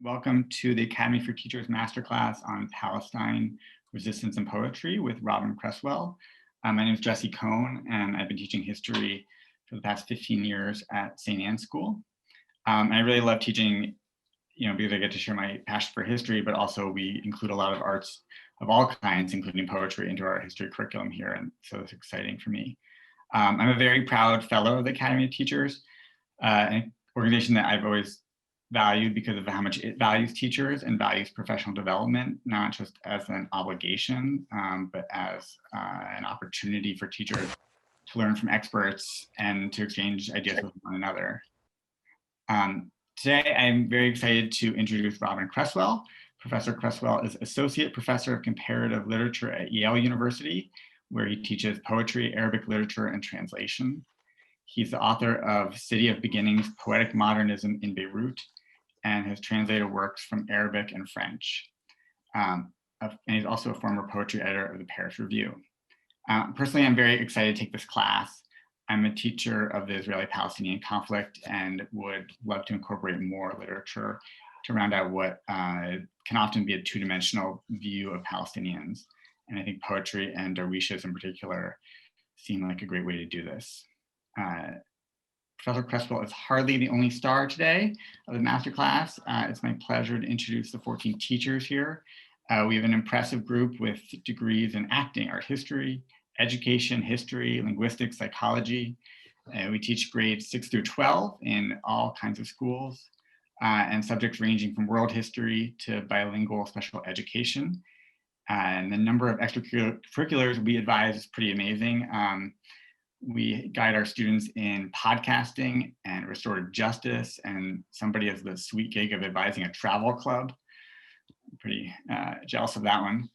Welcome to the Academy for Teachers Masterclass on Palestine, Resistance and Poetry with Robyn Creswell. My name is Jesse Cohn, and I've been teaching history for the past 15 years at St. Anne's School. I really love teaching, because I get to share my passion for history, but also we include a lot of arts of all kinds, including poetry, into our history curriculum here, and so it's exciting for me. I'm a very proud fellow of the Academy of Teachers, an organization that I've always valued because of how much it values teachers and values professional development, not just as an obligation, but as an opportunity for teachers to learn from experts and to exchange ideas with one another. Today, I'm very excited to introduce Robyn Creswell. Professor Creswell is Associate Professor of Comparative Literature at Yale University, where he teaches poetry, Arabic literature, and translation. He's the author of City of Beginnings, Poetic Modernism in Beirut, and has translated works from Arabic and French. And he's also a former poetry editor of the Paris Review. Personally, I'm very excited to take this class. I'm a teacher of the Israeli-Palestinian conflict and would love to incorporate more literature to round out what can often be a two-dimensional view of Palestinians. And I think poetry and Darwishes in particular seem like a great way to do this. Professor Creswell is hardly the only star today of the masterclass. It's my pleasure to introduce the 14 teachers here. We have an impressive group with degrees in acting, art history, education, history, linguistics, psychology. We teach grades 6 through 12 in all kinds of schools and subjects ranging from world history to bilingual special education. And the number of extracurriculars we advise is pretty amazing. We guide our students in podcasting and restorative justice, and somebody has the sweet gig of advising a travel club. I'm pretty jealous of that one.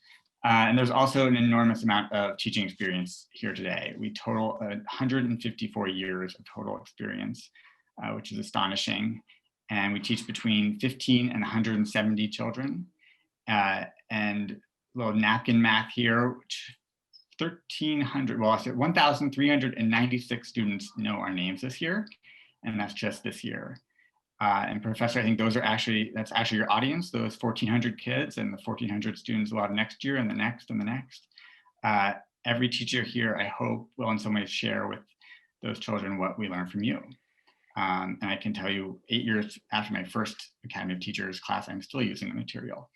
And there's also an enormous amount of teaching experience here today. We total 154 years of total experience, which is astonishing. And we teach between 15 and 170 children. And a little napkin math here, which 1,396 students know our names this year, and that's just this year. And Professor, I think that's actually your audience, those 1,400 kids and the 1,400 students will have next year and the next and the next. Every teacher here, I hope, will in some way share with those children what we learned from you. And I can tell you 8 years after my first Academy of Teachers class, I'm still using the material.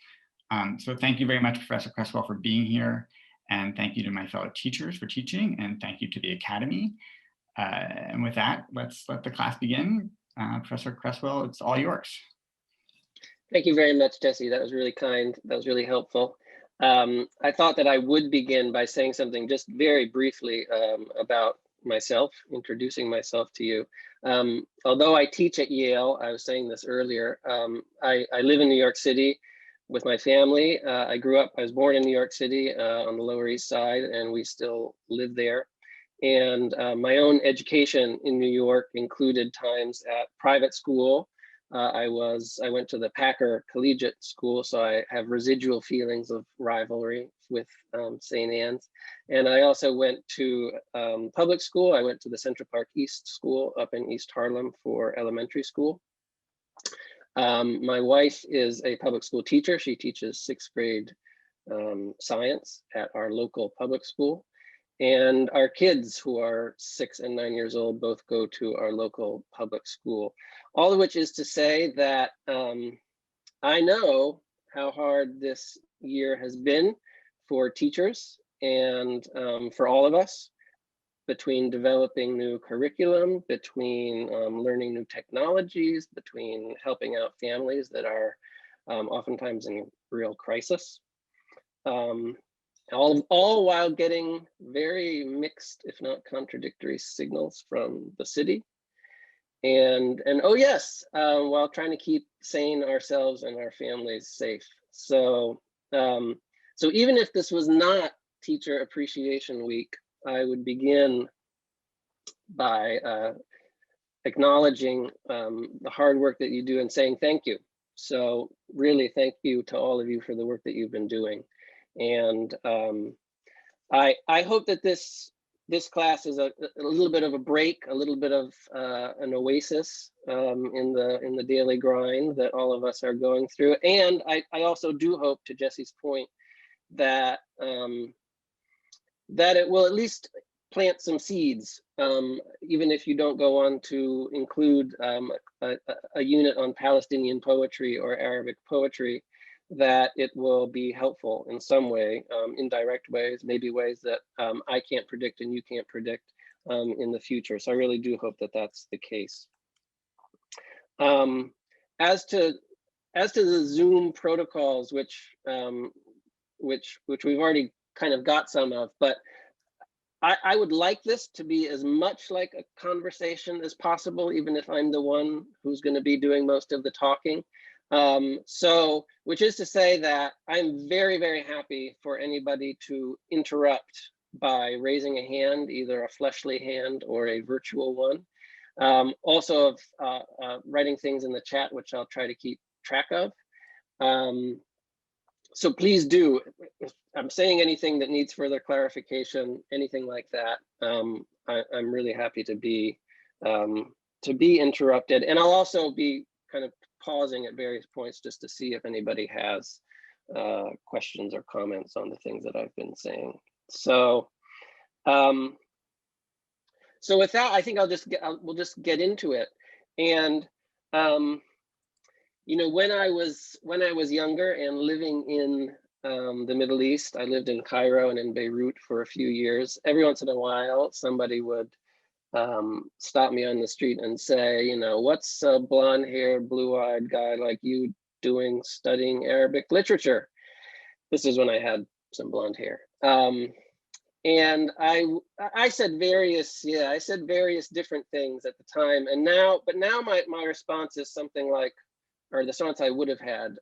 So thank you very much, Professor Creswell, for being here. And thank you to my fellow teachers for teaching, and thank you to the Academy. And with that, let's let the class begin. Professor Creswell, it's all yours. Thank you very much, Jesse. That was really kind. That was really helpful. I thought that I would begin by saying something just very briefly about myself, introducing myself to you. Although I teach at Yale, I was saying this earlier, I live in New York City with my family. I was born in New York City on the Lower East Side, and we still live there. And my own education in New York included times at private school. I went to the Packer Collegiate School, so I have residual feelings of rivalry with St. Anne's. And I also went to public school. I went to the Central Park East School up in East Harlem for elementary school. My wife is a public school teacher. She teaches 6th grade science at our local public school. And our kids, who are 6 and 9 years old, both go to our local public school. All of which is to say that I know how hard this year has been for teachers and for all of us, between developing new curriculum, between learning new technologies, between helping out families that are oftentimes in real crisis. All while getting very mixed, if not contradictory, signals from the city. And oh yes, while trying to keep sane ourselves and our families safe. So even if this was not Teacher Appreciation Week, I would begin by acknowledging the hard work that you do and saying thank you. So really thank you to all of you for the work that you've been doing. And I hope that this this class is a little bit of a break, a little bit of an oasis in the daily grind that all of us are going through. And I also do hope, to Jesse's point, that that it will at least plant some seeds, even if you don't go on to include a unit on Palestinian poetry or Arabic poetry, that it will be helpful in some way, indirect ways, maybe ways that I can't predict and you can't predict in the future. So I really do hope that that's the case. As to the Zoom protocols, which we've already kind of got some of, but I would like this to be as much like a conversation as possible, even if I'm the one who's going to be doing most of the talking. So, which is to say that I'm very, very happy for anybody to interrupt by raising a hand, either a fleshly hand or a virtual one. Also of writing things in the chat, which I'll try to keep track of. So please do, if I'm saying anything that needs further clarification, anything like that, I'm really happy to be interrupted. And I'll also be kind of pausing at various points just to see if anybody has questions or comments on the things that I've been saying. So, so with that, I think we'll just get into it. And you know, when I was younger and living in the Middle East, I lived in Cairo and in Beirut for a few years. Every once in a while, somebody would stop me on the street and say, you know, what's a blonde-haired, blue-eyed guy like you doing studying Arabic literature? This is when I had some blonde hair. And I said various different things at the time. And now, but now my response is something like, or the response I would have had,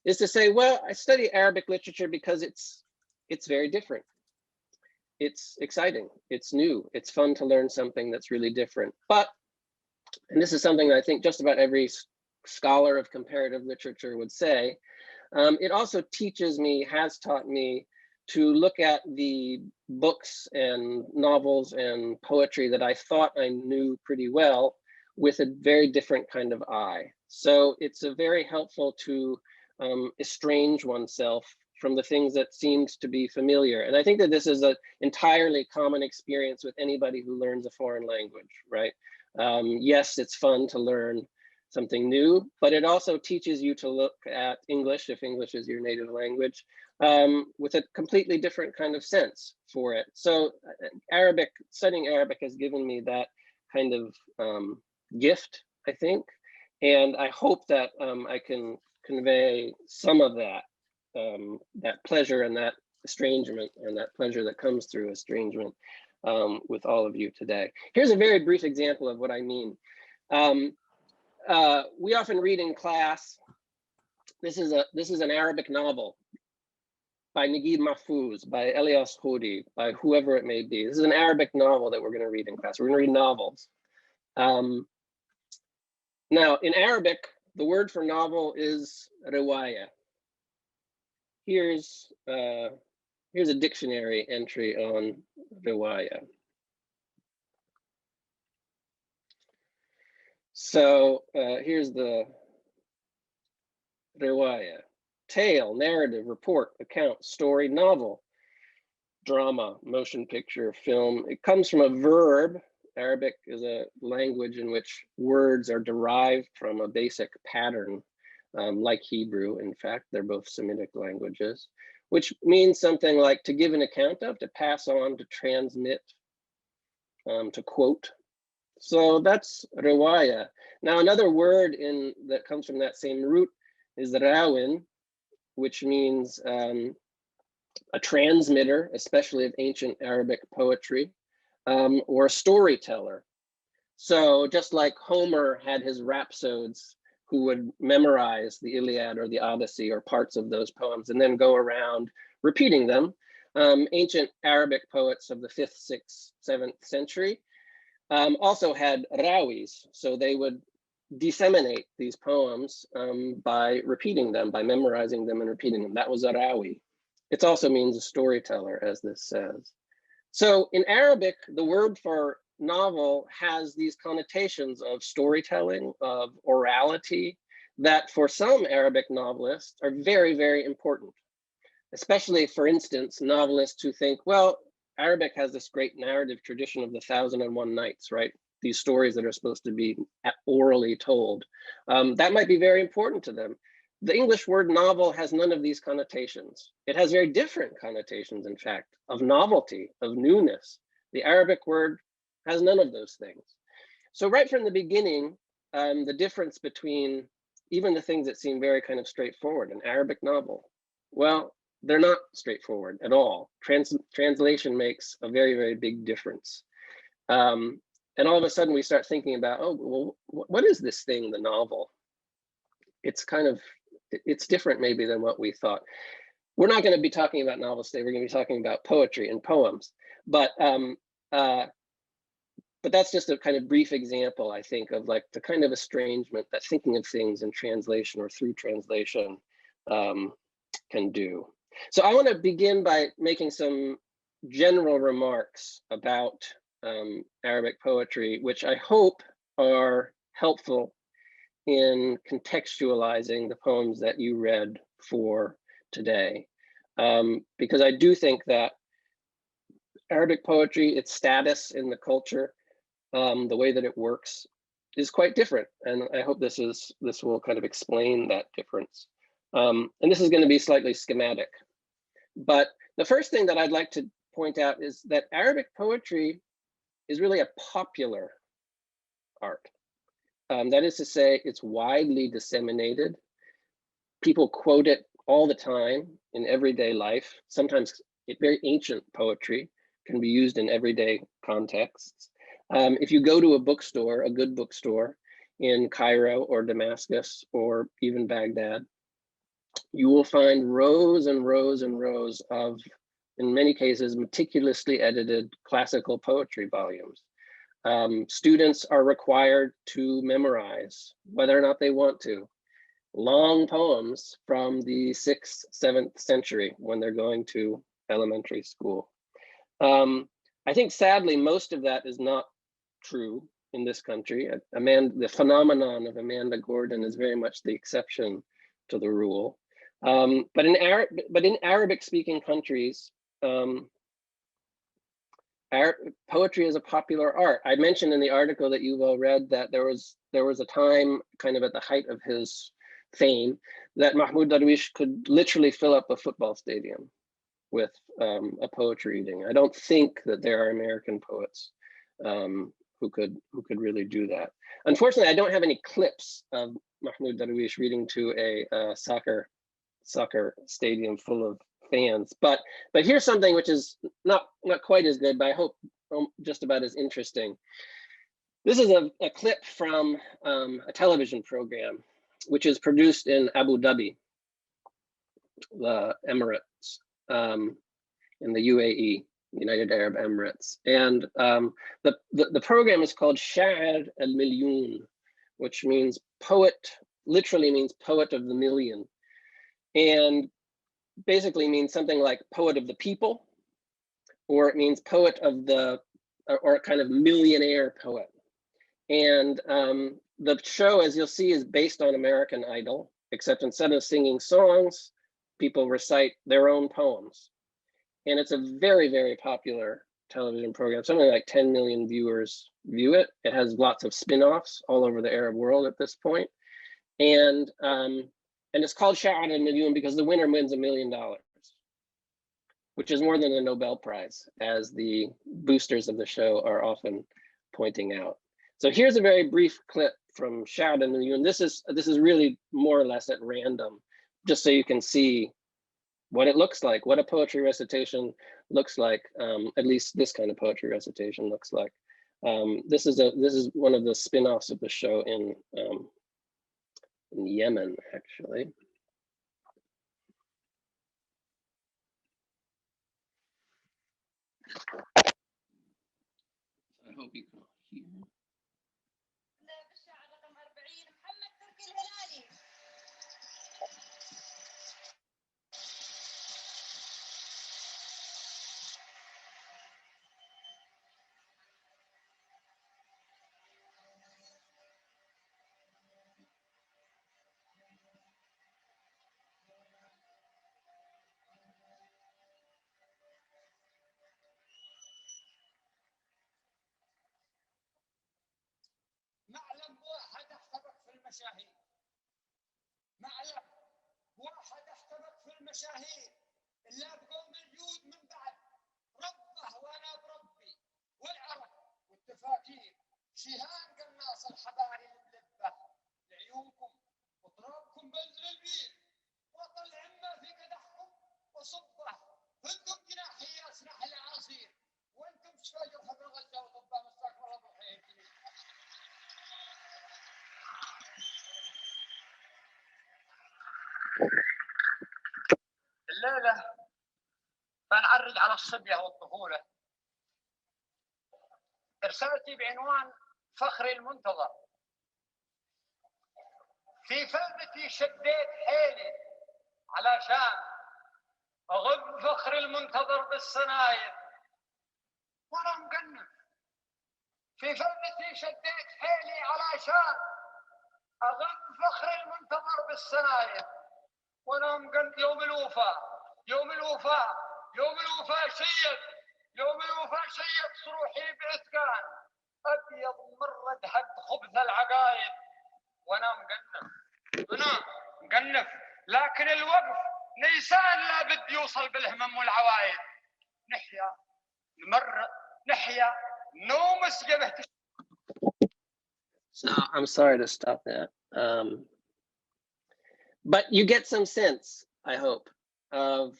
is to say, well, I study Arabic literature because it's very different. It's exciting, it's new, it's fun to learn something that's really different. But, and this is something I think just about every scholar of comparative literature would say, it also teaches me, has taught me, to look at the books and novels and poetry that I thought I knew pretty well with a very different kind of eye. So it's very helpful to estrange oneself from the things that seems to be familiar. And I think that this is an entirely common experience with anybody who learns a foreign language, right? Yes, it's fun to learn something new, but it also teaches you to look at English, if English is your native language, with a completely different kind of sense for it. So studying Arabic has given me that kind of gift, I think. And I hope that I can convey some of that, that pleasure and that estrangement and that pleasure that comes through estrangement with all of you today. Here's a very brief example of what I mean. We often read in class, this is an Arabic novel by Naguib Mahfouz, by Elias Khoury, by whoever it may be. This is an Arabic novel that we're going to read in class. We're going to read novels. Now, in Arabic, the word for novel is riwaya. Here's a dictionary entry on riwaya. So here's the riwaya: tale, narrative, report, account, story, novel, drama, motion picture, film. It comes from a verb. Arabic is a language in which words are derived from a basic pattern, like Hebrew. In fact, they're both Semitic languages, which means something like to give an account of, to pass on, to transmit, to quote. So that's riwaya. Now, another word that comes from that same root is rawin, which means a transmitter, especially of ancient Arabic poetry, or a storyteller. So just like Homer had his rhapsodes who would memorize the Iliad or the Odyssey or parts of those poems and then go around repeating them, ancient Arabic poets of the 5th, 6th, 7th century also had rawis. So they would disseminate these poems by repeating them, by memorizing them and repeating them. That was a rawi. It also means a storyteller, as this says. So in Arabic, the word for novel has these connotations of storytelling, of orality, that for some Arabic novelists are very, very important. Especially, for instance, novelists who think, well, Arabic has this great narrative tradition of the 1001 Nights, right? These stories that are supposed to be orally told. That might be very important to them. The English word novel has none of these connotations. It has very different connotations, in fact, of novelty, of newness. The Arabic word has none of those things. So right from the beginning, the difference between even the things that seem very kind of straightforward, an Arabic novel, well, they're not straightforward at all. Translation makes a very, very big difference. And all of a sudden we start thinking about, oh, well, what is this thing, the novel? It's kind of, it's different maybe than what we thought. We're not going to be talking about novels today. We're going to be talking about poetry and poems. But that's just a kind of brief example, I think, of like the kind of estrangement that thinking of things in translation or through translation can do. So I want to begin by making some general remarks about Arabic poetry, which I hope are helpful in contextualizing the poems that you read for today. Because I do think that Arabic poetry, its status in the culture, the way that it works is quite different. And I hope this will kind of explain that difference. And this is going to be slightly schematic. But the first thing that I'd like to point out is that Arabic poetry is really a popular art. That is to say, it's widely disseminated. People quote it all the time in everyday life. Sometimes very ancient poetry can be used in everyday contexts. If you go to a bookstore, a good bookstore in Cairo or Damascus or even Baghdad, you will find rows and rows and rows of, in many cases, meticulously edited classical poetry volumes. Students are required to memorize, whether or not they want to, long poems from the 6th, 7th century when they're going to elementary school. I think sadly, most of that is not true in this country. The phenomenon of Amanda Gordon is very much the exception to the rule. But in Arabic-speaking countries, poetry is a popular art. I mentioned in the article that you've all read that there was a time, kind of at the height of his fame, that Mahmoud Darwish could literally fill up a football stadium with a poetry reading. I don't think that there are American poets who could really do that. Unfortunately, I don't have any clips of Mahmoud Darwish reading to a soccer stadium full of fans, but here's something which is not quite as good, but I hope just about as interesting. This is a clip from a television program which is produced in Abu Dhabi, the Emirates, in the UAE, United Arab Emirates, and the program is called Sha'ar al-Milyoon, which means poet, literally means poet of the million, and basically means something like poet of the people, or it means poet of the, or kind of millionaire poet. And the show, as you'll see, is based on American Idol, except instead of singing songs, people recite their own poems. And it's a very, very popular television program. Something like 10 million viewers view it. It has lots of spin-offs all over the Arab world at this point. And it's called Sha'ar al-Milyoon because the winner wins $1 million, which is more than a Nobel Prize, as the boosters of the show are often pointing out. So here's a very brief clip from Sha'ar al-Milyoon. This is really more or less at random, just so you can see what it looks like, what a poetry recitation looks like, at least this kind of poetry recitation looks like. This is one of the spin-offs of the show in Yemen, actually. I hope you can hear. المشاهير. معلم واحد احترق في المشاهير اللي بقوم اليود من بعد ربه وانا بربي والعرق والتفاكير شهان قناص الحباري الملبه لعيونكم وترابكم بنزل البير وطل عمه في قدحكم وصبه هدم جناحي اسنح العصير وانتم تشفجوا حبر غزه وطبه مستقبل ابو حياتي. الليله بنعرج على الصبيه والطفوله. رسالتي بعنوان فخري المنتظر. في فلمتي شديت حيلي علشان اغب فخري المنتظر بالصناير وانا مقنف. في فلمتي شديت حيلي علشان اغب فخري المنتظر بالصناير وانا مقنف. يوم الوفاء يوم الوفاء يوم الوفاء شيب يوم الوفاء شيب صروحي بإتقان ابيض مرة هد خبث العقايد وانا مقنف. انا مقنف لكن الوقف نيسان لابد يوصل بالهمم والعوايد. نحيا نمر نحيا نومس جبهة. So I'm sorry to stop that. But you get some sense, I hope, of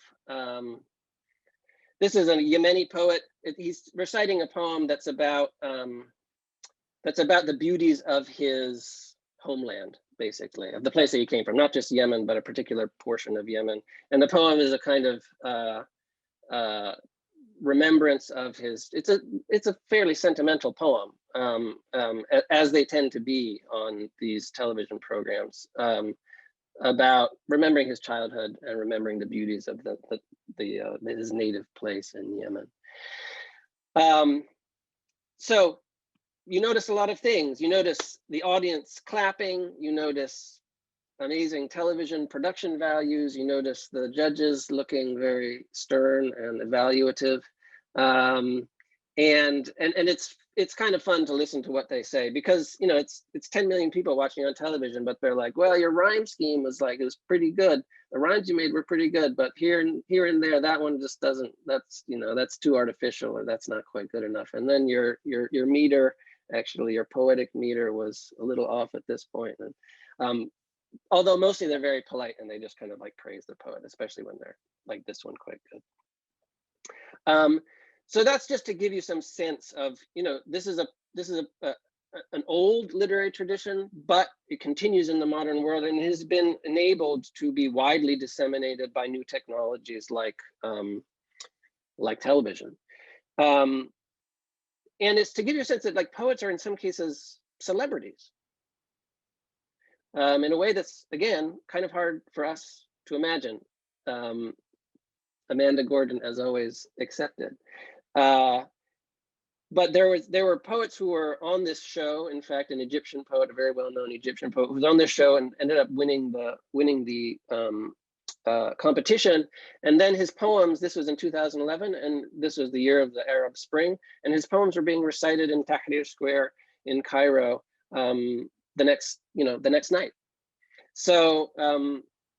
this is a Yemeni poet. He's reciting a poem that's about the beauties of his homeland, basically, of the place that he came from, not just Yemen, but a particular portion of Yemen. And the poem is a kind of remembrance of his. It's a fairly sentimental poem, as they tend to be on these television programs, about remembering his childhood and remembering the beauties of his native place in Yemen. So you notice a lot of things. You notice the audience clapping. You notice amazing television production values. You notice the judges looking very stern and evaluative. And it's kind of fun to listen to what they say, because you know it's 10 million people watching on television, but they're like, well, your rhyme scheme was like, it was pretty good. The rhymes you made were pretty good, but here and there, that one just doesn't. That's, you know, that's too artificial, or that's not quite good enough. And then your meter, actually your poetic meter, was a little off at this point. And although mostly they're very polite and they just kind of like praise the poet, especially when they're like this one quite good. So that's just to give you some sense of, you know, this is an old literary tradition, but it continues in the modern world and has been enabled to be widely disseminated by new technologies like television. And it's to give you a sense that like poets are in some cases celebrities, in a way that's, again, kind of hard for us to imagine. Amanda Gordon, as always, accepted. But there were poets who were on this show. In fact, an Egyptian poet, a very well-known Egyptian poet, who was on this show and ended up winning the competition. And then his poems, this was in 2011, and this was the year of the Arab Spring, and his poems were being recited in Tahrir Square in Cairo the next night. So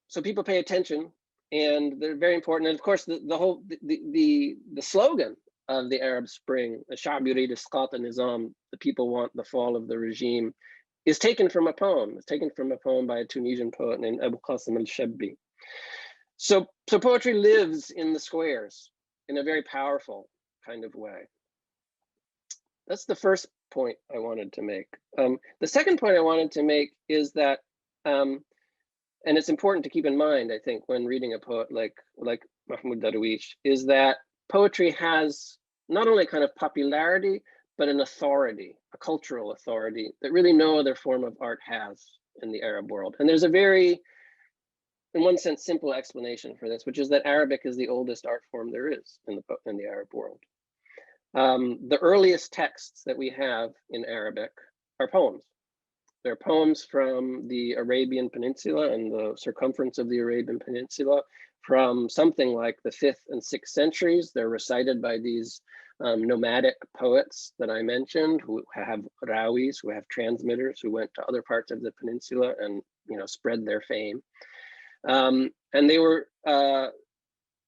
so people pay attention, and they're very important. And of course, the slogan of the Arab Spring, "Sha'b yurid isqat an-nizam," the people want the fall of the regime, is taken from a poem. It's taken from a poem by a Tunisian poet named Abu Qasim al-Shabbi. So poetry lives in the squares in a very powerful kind of way. That's the first point I wanted to make. The second point I wanted to make is that, and it's important to keep in mind, I think, when reading a poet like Mahmoud Darwish, is that poetry has not only kind of popularity, but an authority, a cultural authority that really no other form of art has in the Arab world. And there's a very, in one sense, simple explanation for this, which is that Arabic is the oldest art form there is in the Arab world. The earliest texts that we have in Arabic are poems. They're poems from the Arabian Peninsula and the circumference of the Arabian Peninsula from something like the 5th and 6th centuries. They're recited by these nomadic poets that I mentioned, who have rawis, who have transmitters, who went to other parts of the peninsula and spread their fame. And they were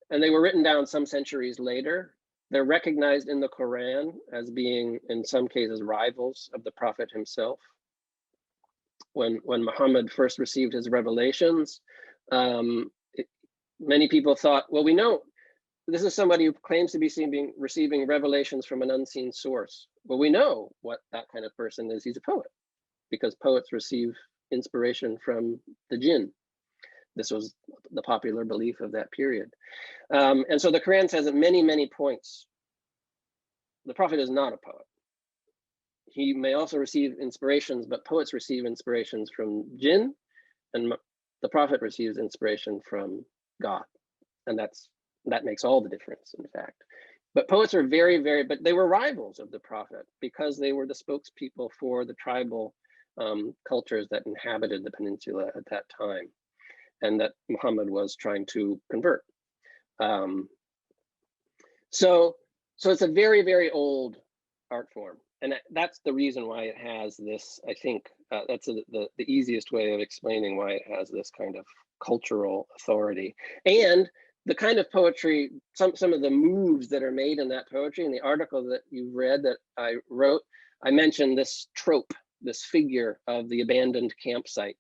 written down some centuries later. They're recognized in the Quran as being, in some cases, rivals of the Prophet himself. When Muhammad first received his revelations, many people thought, well, we know this is somebody who claims to be receiving revelations from an unseen source. Well, we know what that kind of person is. He's a poet, because poets receive inspiration from the jinn. This was the popular belief of that period. And so the Quran says at many, many points, the Prophet is not a poet. He may also receive inspirations, but poets receive inspirations from jinn, and the Prophet receives inspiration from God. And that makes all the difference, in fact. But poets are but they were rivals of the Prophet, because they were the spokespeople for the tribal cultures that inhabited the peninsula at that time, and that Muhammad was trying to convert. So it's a very, very old art form. And that's the reason why it has this, I think, that's the easiest way of explaining why it has this kind of cultural authority. And the kind of poetry, some of the moves that are made in that poetry, in the article that you've read that I wrote, I mentioned this trope, this figure of the abandoned campsite.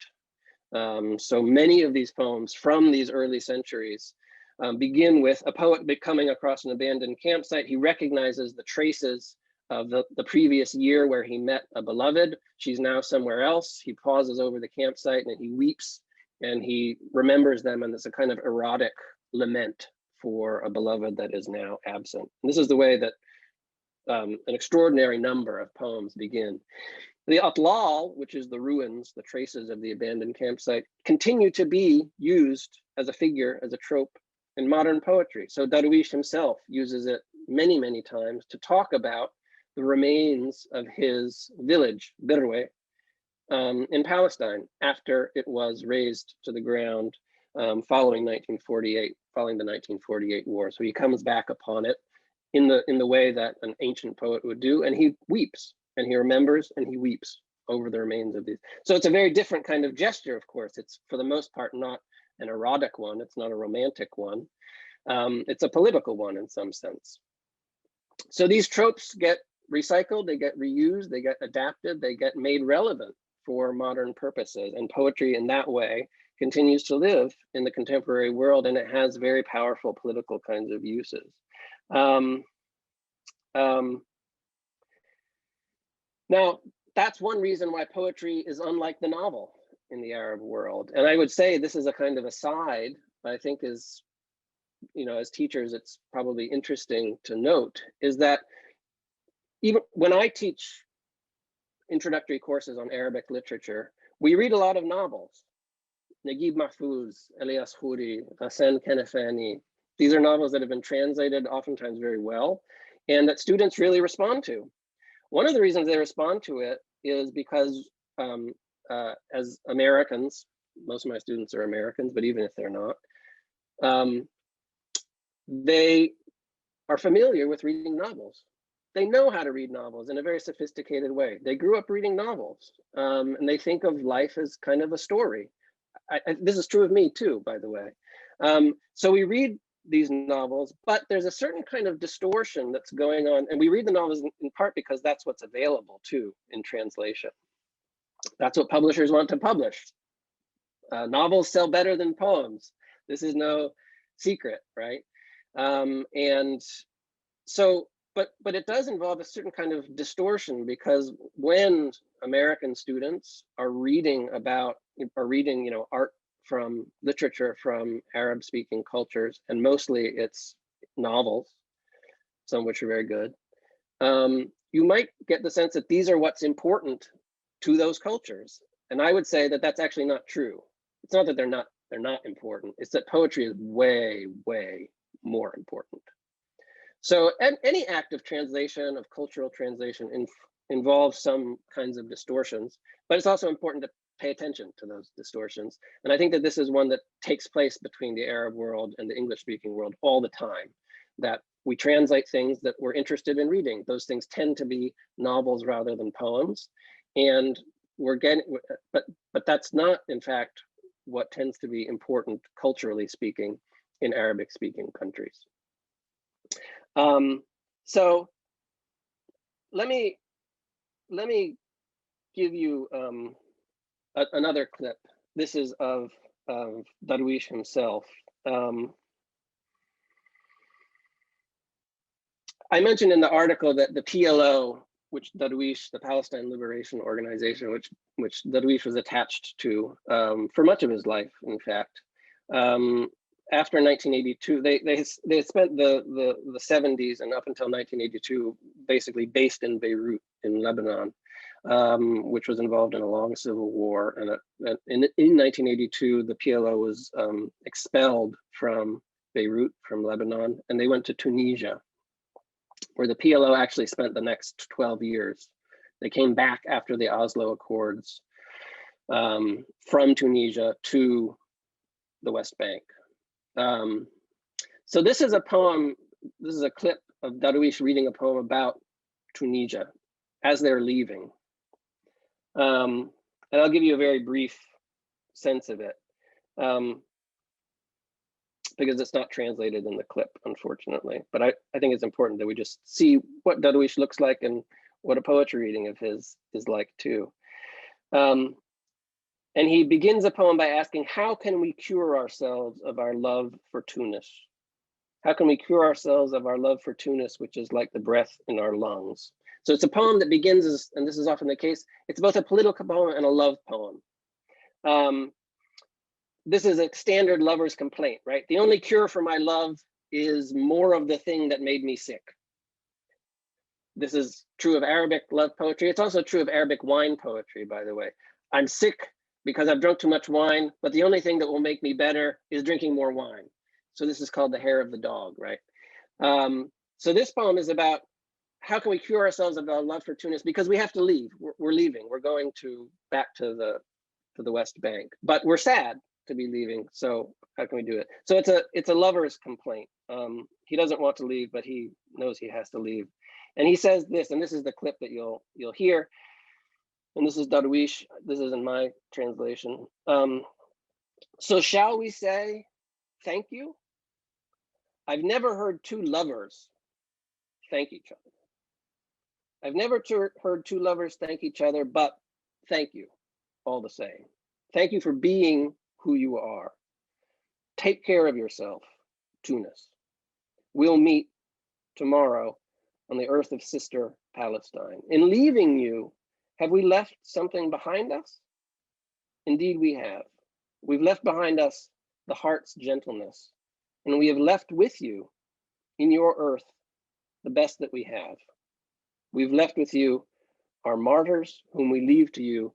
So many of these poems from these early centuries begin with a poet coming across an abandoned campsite. He recognizes the traces of the previous year where he met a beloved. She's now somewhere else. He pauses over the campsite and he weeps and he remembers them, and it's a kind of erotic lament for a beloved that is now absent. And this is the way that an extraordinary number of poems begin. The atlal, which is the ruins, the traces of the abandoned campsite, continue to be used as a figure, as a trope in modern poetry. So Darwish himself uses it many, many times to talk about the remains of his village, Beirut, in Palestine, after it was razed to the ground following the 1948 war. So he comes back upon it in the way that an ancient poet would do, and he weeps, and he remembers, and he weeps over the remains of these. So it's a very different kind of gesture, of course. It's, for the most part, not an erotic one. It's not a romantic one. It's a political one in some sense. So these tropes get recycled, they get reused, they get adapted, they get made relevant for modern purposes. And poetry in that way continues to live in the contemporary world, and it has very powerful political kinds of uses. Now, that's one reason why poetry is unlike the novel in the Arab world. And I would say this is a kind of aside, I think is, as teachers, it's probably interesting to note, is that even when I teach introductory courses on Arabic literature, we read a lot of novels. Naguib Mahfouz, Elias Khoury, Ghassan Kanafani. These are novels that have been translated oftentimes very well, and that students really respond to. One of the reasons they respond to it is because as Americans, most of my students are Americans, but even if they're not, they are familiar with reading novels. They know how to read novels in a very sophisticated way. They grew up reading novels, and they think of life as kind of a story. This is true of me too, by the way. So we read these novels, but there's a certain kind of distortion that's going on. And we read the novels in part because that's what's available too in translation. That's what publishers want to publish. Novels sell better than poems. This is no secret, right? And so, but it does involve a certain kind of distortion, because when American students are reading art from literature from Arab-speaking cultures, and mostly it's novels, some of which are very good, you might get the sense that these are what's important to those cultures. And I would say that that's actually not true. It's not that they're not important. It's that poetry is way, way more important. So any act of translation, of cultural translation, involves some kinds of distortions, but it's also important to pay attention to those distortions. And I think that this is one that takes place between the Arab world and the English-speaking world all the time. that we translate things that we're interested in reading. Those things tend to be novels rather than poems. And we're getting, but that's not, in fact, what tends to be important culturally speaking in Arabic speaking countries. So let me give you another clip. This is of Darwish himself. I mentioned in the article that the PLO, which Darwish, the Palestine Liberation Organization, which Darwish was attached to for much of his life, in fact. After 1982, they spent the 70s and up until 1982 basically based in Beirut in Lebanon, which was involved in a long civil war. And in 1982, the PLO was expelled from Beirut, from Lebanon, and they went to Tunisia, where the PLO actually spent the next 12 years. They came back after the Oslo Accords from Tunisia to the West Bank. So this is a poem, this is a clip of Darwish reading a poem about Tunisia as they're leaving. And I'll give you a very brief sense of it, because it's not translated in the clip, unfortunately. But I think it's important that we just see what Darwish looks like and what a poetry reading of his is like too. And he begins a poem by asking, how can we cure ourselves of our love for Tunis? How can we cure ourselves of our love for Tunis, which is like the breath in our lungs? So it's a poem that begins as, and this is often the case, it's both a political poem and a love poem. This is a standard lover's complaint, right? The only cure for my love is more of the thing that made me sick. This is true of Arabic love poetry. It's also true of Arabic wine poetry, by the way. I'm sick because I've drunk too much wine, but the only thing that will make me better is drinking more wine. So this is called the hair of the dog, right? So this poem is about how can we cure ourselves of our love for Tunis, because we have to leave. We're leaving. We're going back to the West Bank, but we're sad to be leaving. So how can we do it? So it's a lover's complaint. He doesn't want to leave, but he knows he has to leave. And he says this, and this is the clip that you'll hear. And this is Darwish. This isn't my translation. So shall we say thank you? I've never heard two lovers thank each other. I've never heard two lovers thank each other, but thank you all the same. Thank you for being who you are. Take care of yourself, Tunis. We'll meet tomorrow on the earth of sister Palestine. In leaving you, have we left something behind us? Indeed we have. We've left behind us the heart's gentleness, and we have left with you in your earth the best that we have. We've left with you our martyrs, whom we leave to you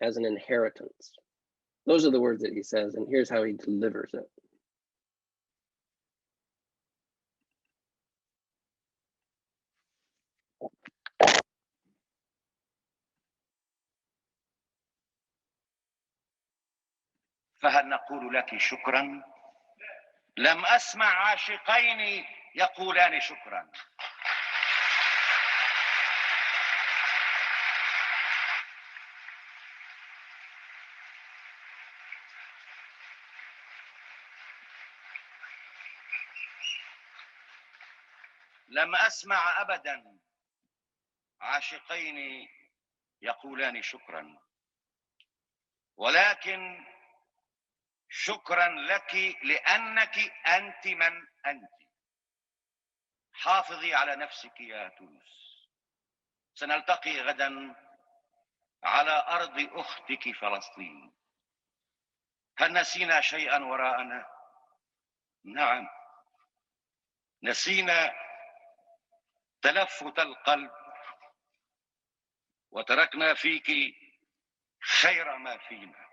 as an inheritance. Those are the words that he says, and here's how he delivers it. فهل نقول لك شكرا؟ لم أسمع عاشقين يقولان شكرا. لم أسمع أبدا عاشقين يقولان شكرا، ولكن شكرا لك لأنك أنت من أنت. حافظي على نفسك يا تونس. سنلتقي غدا على أرض أختك فلسطين. هل نسينا شيئا وراءنا؟ نعم، نسينا تلفت القلب، وتركنا فيك خير ما فينا.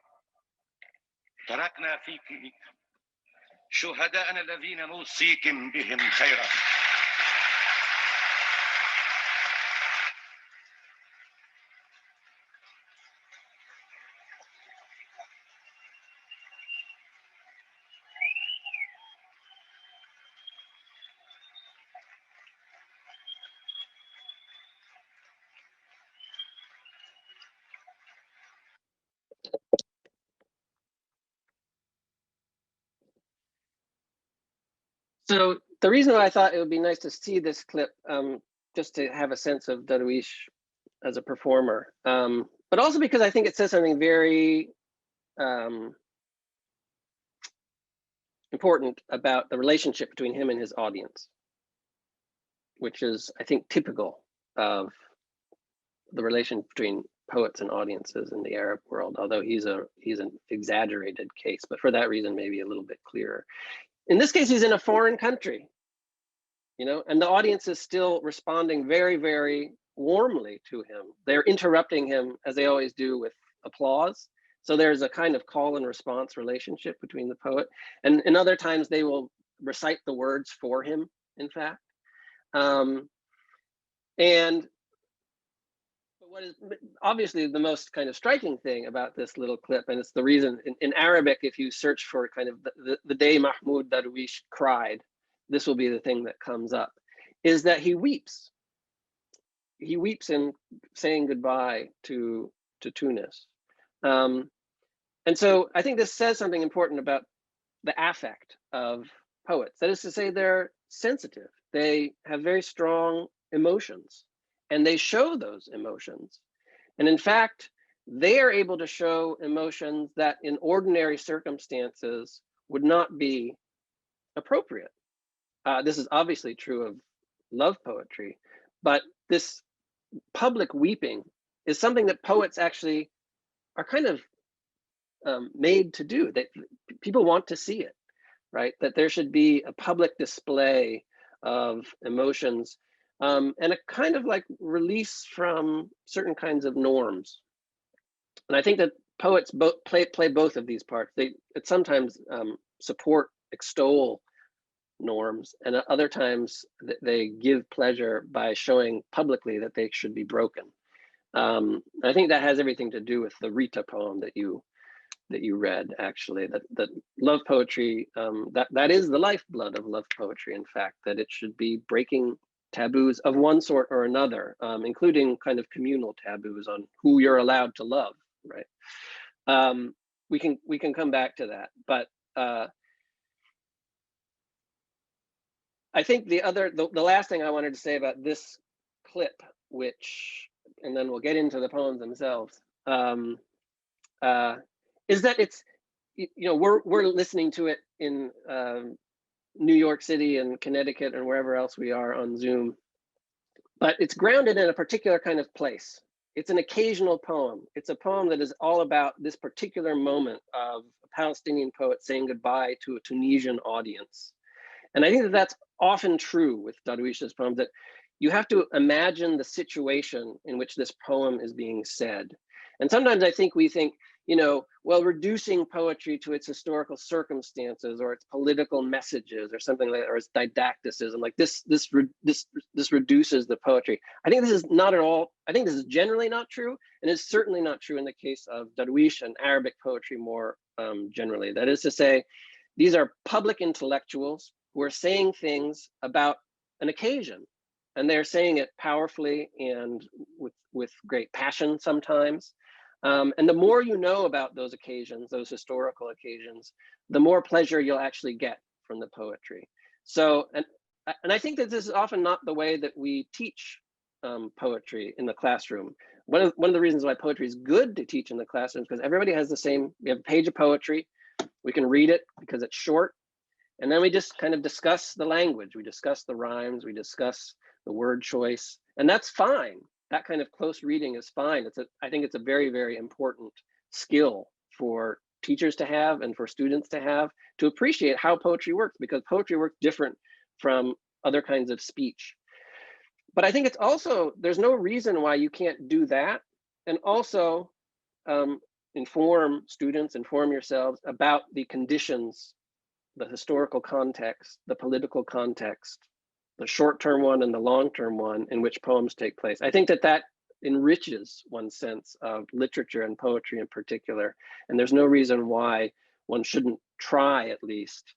تركنا فيك شهداءنا الذين نوصيكم بهم خيرا. So the reason why I thought it would be nice to see this clip, just to have a sense of Darwish as a performer, but also because I think it says something very important about the relationship between him and his audience, which is, I think, typical of the relation between poets and audiences in the Arab world, although he's an exaggerated case, but for that reason, maybe a little bit clearer. In this case, he's in a foreign country, you know, and the audience is still responding very, very warmly to him. They're interrupting him, as they always do, with applause. So there's a kind of call and response relationship between the poet. And in other times, they will recite the words for him, in fact. And what is obviously the most kind of striking thing about this little clip, and it's the reason in Arabic, if you search for kind of the day Mahmoud Darwish cried, this will be the thing that comes up, is that he weeps. He weeps in saying goodbye to Tunis. And so I think this says something important about the affect of poets. That is to say, they're sensitive. They have very strong emotions, and they show those emotions. And in fact, they are able to show emotions that in ordinary circumstances would not be appropriate. This is obviously true of love poetry, but this public weeping is something that poets actually are kind of made to do. That people want to see it, right? That there should be a public display of emotions, and a kind of like release from certain kinds of norms. And I think that poets play both of these parts. They sometimes support, extol norms, and at other times they give pleasure by showing publicly that they should be broken. I think that has everything to do with the Rita poem that you read, actually, that love poetry, that is the lifeblood of love poetry, in fact, that it should be breaking taboos of one sort or another, including kind of communal taboos on who you're allowed to love, right? We can come back to that, but I think the last thing I wanted to say about this clip, which, and then we'll get into the poems themselves, is that it's, you know, we're listening to it in New York City and Connecticut and wherever else we are on Zoom, but it's grounded in a particular kind of place. It's an occasional poem. It's a poem that is all about this particular moment of a Palestinian poet saying goodbye to a Tunisian audience. And I think that that's often true with Darwish's poems, that you have to imagine the situation in which this poem is being said. And sometimes I think we think, you know, well, reducing poetry to its historical circumstances or its political messages or something like that, or its didacticism, like this reduces the poetry. I think this is not at all, I think this is generally not true, and it's certainly not true in the case of Darwish and Arabic poetry more generally. That is to say, these are public intellectuals who are saying things about an occasion, and they're saying it powerfully and with great passion sometimes. And the more you know about those occasions, those historical occasions, the more pleasure you'll actually get from the poetry. So, and I think that this is often not the way that we teach poetry in the classroom. One of the reasons why poetry is good to teach in the classroom is because everybody has the same, we have a page of poetry, we can read it because it's short, and then we just kind of discuss the language, we discuss the rhymes, we discuss the word choice, and that's fine. That kind of close reading is fine. I think it's a very, very important skill for teachers to have and for students to have, to appreciate how poetry works, because poetry works different from other kinds of speech. But I think it's also, there's no reason why you can't do that and also inform students, inform yourselves about the conditions, the historical context, the political context, the short-term one and the long-term one in which poems take place. I think that that enriches one's sense of literature and poetry in particular, and there's no reason why one shouldn't try at least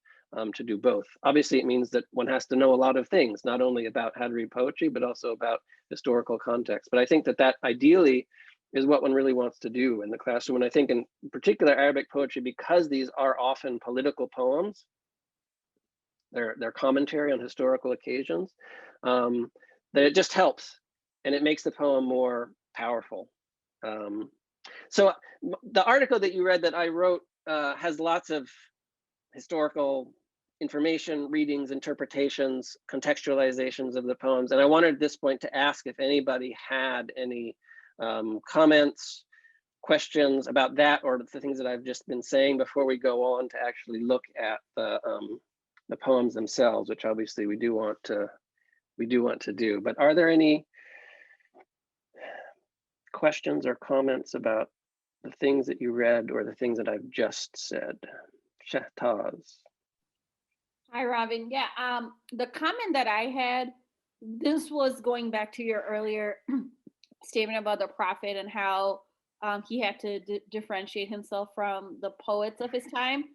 to do both. Obviously, it means that one has to know a lot of things, not only about how to read poetry, but also about historical context. But I think that that ideally is what one really wants to do in the classroom. And I think in particular Arabic poetry, because these are often political poems, their commentary on historical occasions, that it just helps and it makes the poem more powerful. So the article that you read that I wrote has lots of historical information, readings, interpretations, contextualizations of the poems. And I wanted at this point to ask if anybody had any comments, questions about that or the things that I've just been saying before we go on to actually look at the poems themselves, which obviously we do want to do. But are there any questions or comments about the things that you read or the things that I've just said? Shahtaz. Hi, Robyn. Yeah, the comment that I had, this was going back to your earlier statement about the prophet and how he had to differentiate himself from the poets of his time.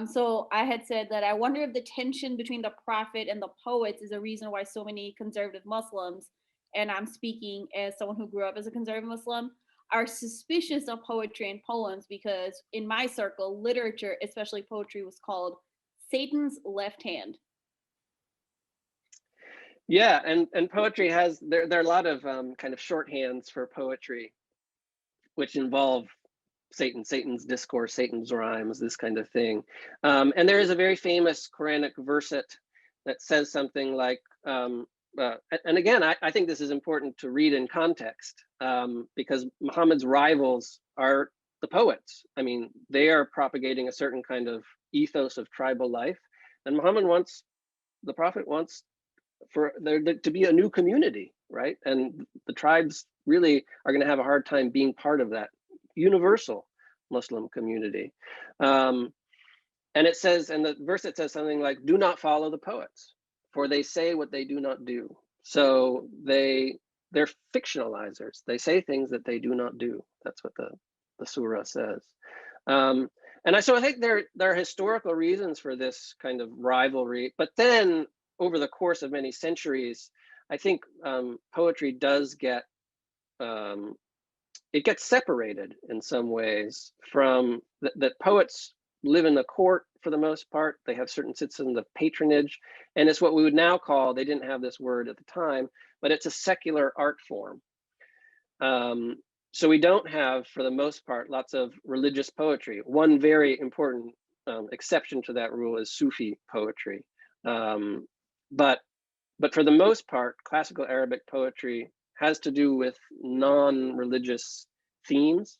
So I had said that I wonder if the tension between the prophet and the poets is a reason why so many conservative Muslims, and I'm speaking as someone who grew up as a conservative Muslim, are suspicious of poetry and poems, because in my circle, literature, especially poetry, was called Satan's left hand. Yeah, and poetry has, there are a lot of kind of shorthands for poetry, which involve Satan's discourse, Satan's rhymes, this kind of thing. And there is a very famous Quranic verset that says something like, and again, I think this is important to read in context, because Muhammad's rivals are the poets. I mean, they are propagating a certain kind of ethos of tribal life, and Muhammad wants, the prophet wants for there to be a new community, right? And the tribes really are going to have a hard time being part of that universal Muslim community. And it says, and the verse, it says something like, do not follow the poets, for they say what they do not do. So they're fictionalizers. They say things that they do not do. That's what the surah says. So I think there are historical reasons for this kind of rivalry, but then over the course of many centuries, I think poetry does get, it gets separated in some ways from that poets live in the court for the most part. They have certain systems of patronage, and it's what we would now call, they didn't have this word at the time, but it's a secular art form. So we don't have, for the most part, lots of religious poetry. One very important exception to that rule is Sufi poetry. But for the most part, classical Arabic poetry has to do with non-religious themes.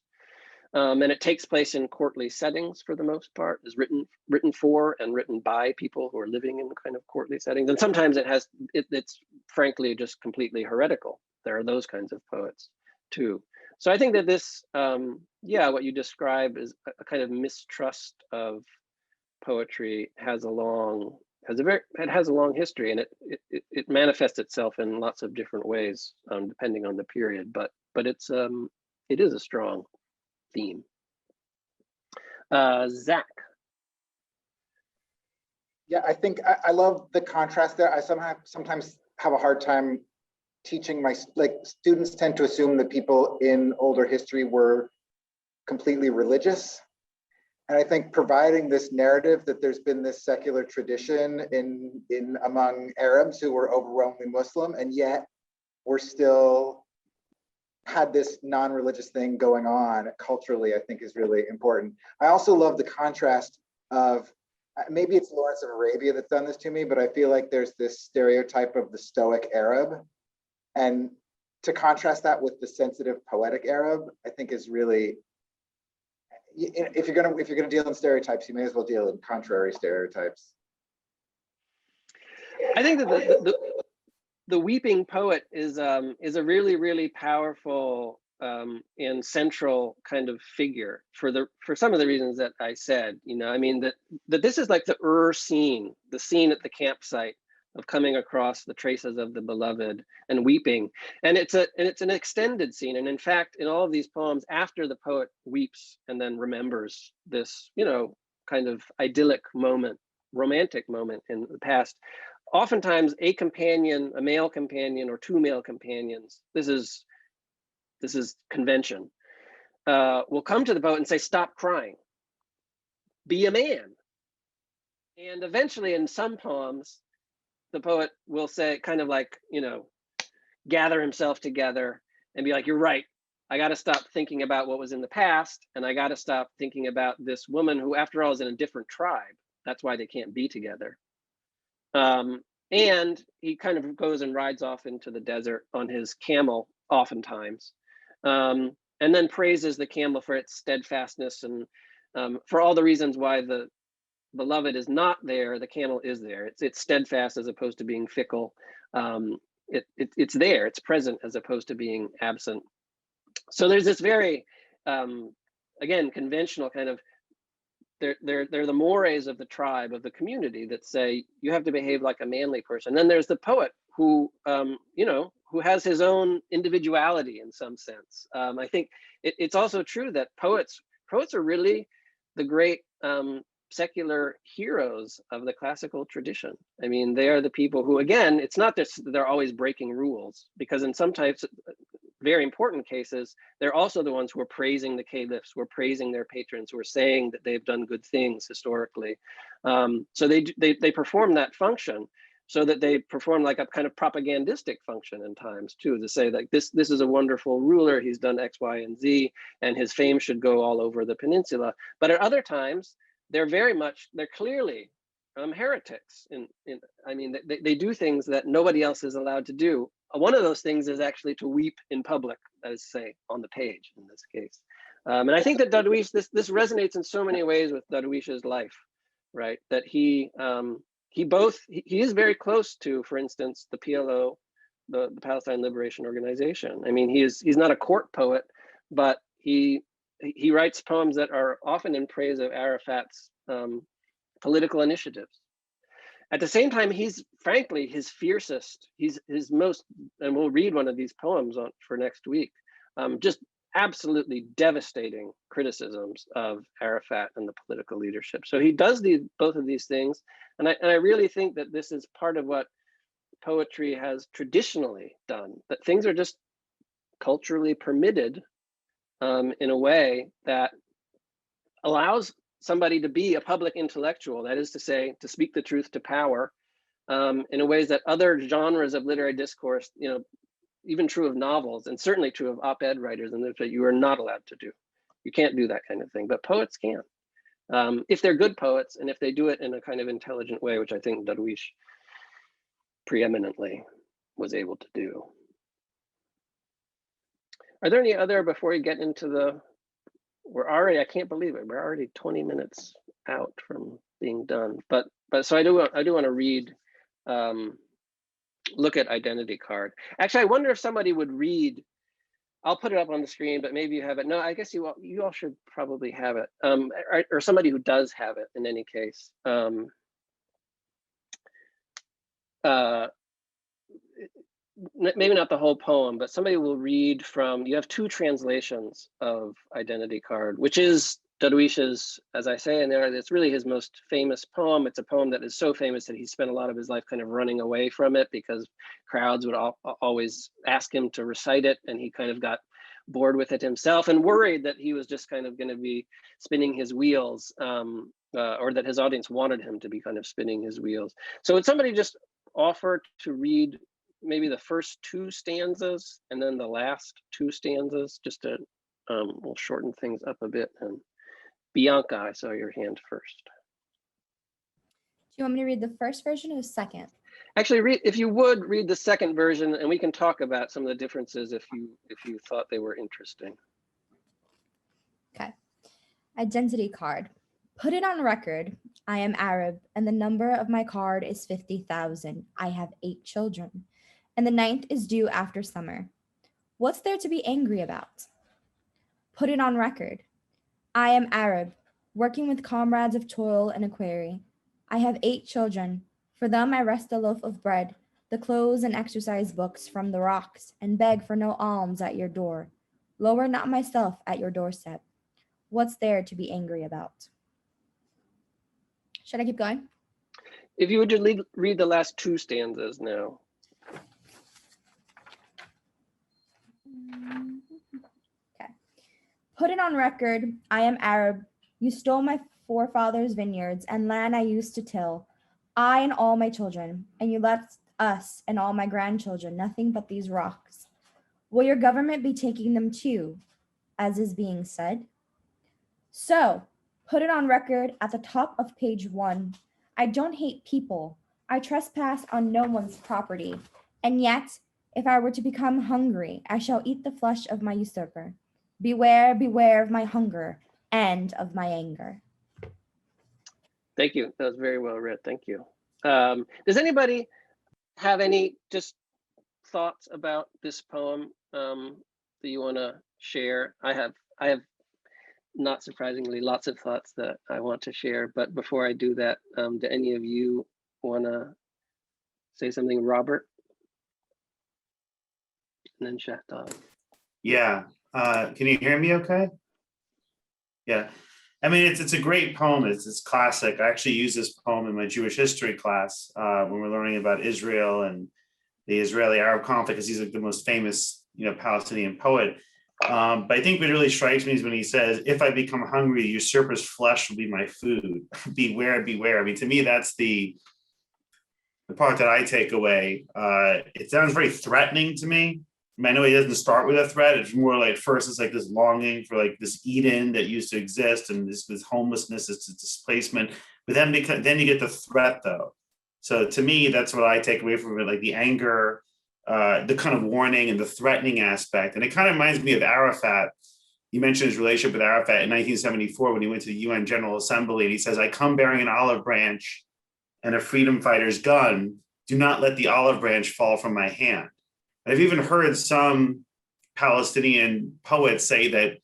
And it takes place in courtly settings for the most part, is written for and written by people who are living in kind of courtly settings. And sometimes it's frankly just completely heretical. There are those kinds of poets too. So I think that this, yeah, what you describe is a kind of mistrust of poetry has a long history, and it manifests itself in lots of different ways, depending on the period. But it is a strong theme. Zach. Yeah, I think I love the contrast there. I sometimes have a hard time teaching students tend to assume that people in older history were completely religious. And I think providing this narrative that there's been this secular tradition in among Arabs who were overwhelmingly Muslim, and yet we're still had this non-religious thing going on culturally, I think is really important. I also love the contrast of, maybe it's Lawrence of Arabia that's done this to me, but I feel like there's this stereotype of the Stoic Arab. And to contrast that with the sensitive poetic Arab, I think is really, if you're gonna deal in stereotypes, you may as well deal in contrary stereotypes. I think that the weeping poet is a really, really powerful and central kind of figure for some of the reasons that I said. You know, I mean that this is like the scene, the scene at the campsite of coming across the traces of the beloved and weeping, and it's an extended scene. And in fact, in all of these poems, after the poet weeps and then remembers this, you know, kind of idyllic moment, romantic moment in the past, oftentimes a male companion or two male companions, this is convention, will come to the poet and say, stop crying, be a man. And eventually in some poems, the poet will say, kind of like, you know, gather himself together and be like, you're right. I got to stop thinking about what was in the past. And I got to stop thinking about this woman who, after all, is in a different tribe. That's why they can't be together. And he kind of goes and rides off into the desert on his camel, oftentimes, and then praises the camel for its steadfastness and for all the reasons why the beloved is not there, the camel is there. It's steadfast as opposed to being fickle. It's there, it's present as opposed to being absent. So there's this very, again, conventional kind of, they're the mores of the tribe, of the community that say, you have to behave like a manly person. Then there's the poet who, you know, who has his own individuality in some sense. I think it's also true that poets are really the great secular heroes of the classical tradition. I mean, they are the people who, again, it's not that they're always breaking rules, because in some types, very important cases, they're also the ones who are praising the caliphs, who are praising their patrons, who are saying that they've done good things historically. So they perform that function, so that they perform like a kind of propagandistic function in times too, to say like this is a wonderful ruler, he's done X, Y, and Z, and his fame should go all over the peninsula. But at other times, they're clearly heretics. I mean, they do things that nobody else is allowed to do. One of those things is actually to weep in public, that is to say, on the page in this case. And I think that Darwish, this resonates in so many ways with Darwish's life, right? That he is very close to, for instance, the PLO, the Palestine Liberation Organization. I mean, he's not a court poet, but he writes poems that are often in praise of Arafat's political initiatives. At the same time, he's frankly his fiercest, his most, and we'll read one of these poems for next week, just absolutely devastating criticisms of Arafat and the political leadership. So he does both of these things. And I really think that this is part of what poetry has traditionally done, that things are just culturally permitted in a way that allows somebody to be a public intellectual, that is to say, to speak the truth to power, in a ways that other genres of literary discourse, you know, even true of novels, and certainly true of op-ed writers, and that you are not allowed to do. You can't do that kind of thing, but poets can. If they're good poets, and if they do it in a kind of intelligent way, which I think Darwish preeminently was able to do. Are there any other, before we get into the, I can't believe it, we're already 20 minutes out from being done. But so I do want to read, look at Identity Card. Actually, I wonder if somebody would read, I'll put it up on the screen, but maybe you have it. No, I guess you all should probably have it, or somebody who does have it in any case. Maybe not the whole poem, but somebody will read from, you have two translations of Identity Card, which is Darwish's, as I say in there, it's really his most famous poem. It's a poem that is so famous that he spent a lot of his life kind of running away from it because crowds would always ask him to recite it, and he kind of got bored with it himself and worried that he was just kind of going to be spinning his wheels, or that his audience wanted him to be kind of spinning his wheels. So would somebody just offer to read maybe the first two stanzas and then the last two stanzas, just to we'll shorten things up a bit. And Bianca, I saw your hand first. Do you want me to read the first version or the second? Actually, if you would read the second version, and we can talk about some of the differences if you thought they were interesting. Okay. Identity Card. Put it on record. I am Arab, and the number of my card is 50,000. I have 8 children, and the 9th is due after summer. What's there to be angry about? Put it on record. I am Arab, working with comrades of toil in a quarry. I have 8 children. For them I wrest a loaf of bread, the clothes and exercise books from the rocks, and beg for no alms at your door. Lower not myself at your doorstep. What's there to be angry about? Should I keep going? If you would just read the last 2 stanzas now. Okay. Put it on record. I am Arab. You stole my forefathers' vineyards and land I used to till, I and all my children, and you left us and all my grandchildren nothing but these rocks. Will your government be taking them too, as is being said? So, put it on record at the top of page 1. I don't hate people. I trespass on no one's property. And yet, if I were to become hungry, I shall eat the flesh of my usurper. Beware, beware of my hunger and of my anger. Thank you. That was very well read. Thank you. Does anybody have any just thoughts about this poem that you want to share? I have, not surprisingly, lots of thoughts that I want to share. But before I do that, do any of you want to say something, Robert? And then Shahtar. Yeah. Can you hear me okay? Yeah. I mean, it's a great poem. It's classic. I actually use this poem in my Jewish history class when we're learning about Israel and the Israeli-Arab conflict, because he's like the most famous, Palestinian poet. But I think what really strikes me is when he says, if I become hungry, the usurper's flesh will be my food. Beware, beware. I mean, to me, that's the part that I take away. It sounds very threatening to me. I know he doesn't start with a threat. It's more like first it's like this longing for like this Eden that used to exist, and this homelessness, this displacement. But then you get the threat though. So to me, that's what I take away from it, like the anger, the kind of warning and the threatening aspect. And it kind of reminds me of Arafat. You mentioned his relationship with Arafat in 1974 when he went to the UN General Assembly, and he says, "I come bearing an olive branch and a freedom fighter's gun. Do not let the olive branch fall from my hand." I've even heard some Palestinian poets say that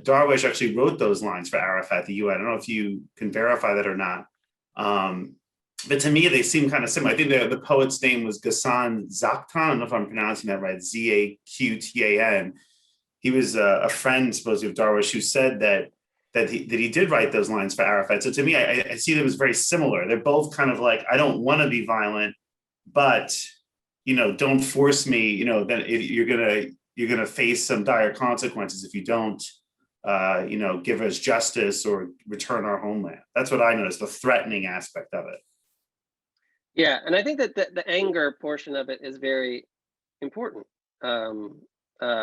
Darwish actually wrote those lines for Arafat at the UN. I don't know if you can verify that or not. But to me, they seem kind of similar. I think the poet's name was Ghassan Zaktan. I don't know if I'm pronouncing that right, Zaqtan. He was a friend, supposedly, of Darwish, who said that he did write those lines for Arafat. So to me, I see them as very similar. They're both kind of like, I don't want to be violent, but don't force me, that you're gonna face some dire consequences if you don't, give us justice or return our homeland. That's what I noticed, the threatening aspect of it. Yeah, and I think that the anger portion of it is very important,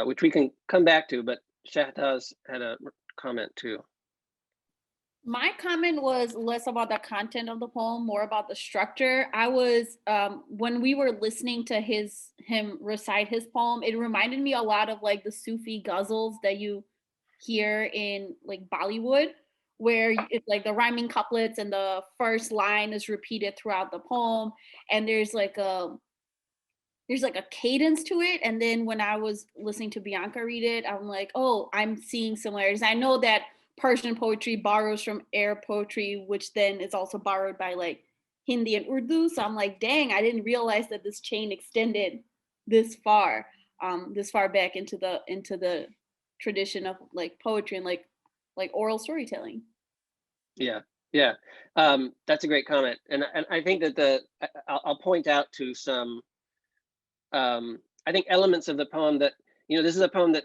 which we can come back to, but Shahtar's had a comment too. My comment was less about the content of the poem, more about the structure. I was, when we were listening to him recite his poem, it reminded me a lot of like the Sufi ghazals that you hear in like Bollywood, where it's like the rhyming couplets and the first line is repeated throughout the poem. And there's like a cadence to it. And then when I was listening to Bianca read it, I'm like, oh, I'm seeing similarities. I know that Persian poetry borrows from Arab poetry, which then is also borrowed by like Hindi and Urdu. So I'm like, dang, I didn't realize that this chain extended this far back into the tradition of like poetry and like oral storytelling. Yeah, that's a great comment, and I think that I'll point out to some I think elements of the poem that this is a poem that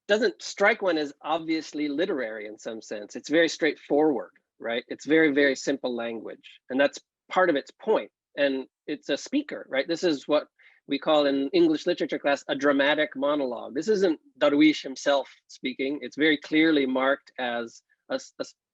doesn't strike one as obviously literary in some sense. It's very straightforward, right? It's very, very simple language. And that's part of its point. And it's a speaker, right? This is what we call in English literature class a dramatic monologue. This isn't Darwish himself speaking. It's very clearly marked as a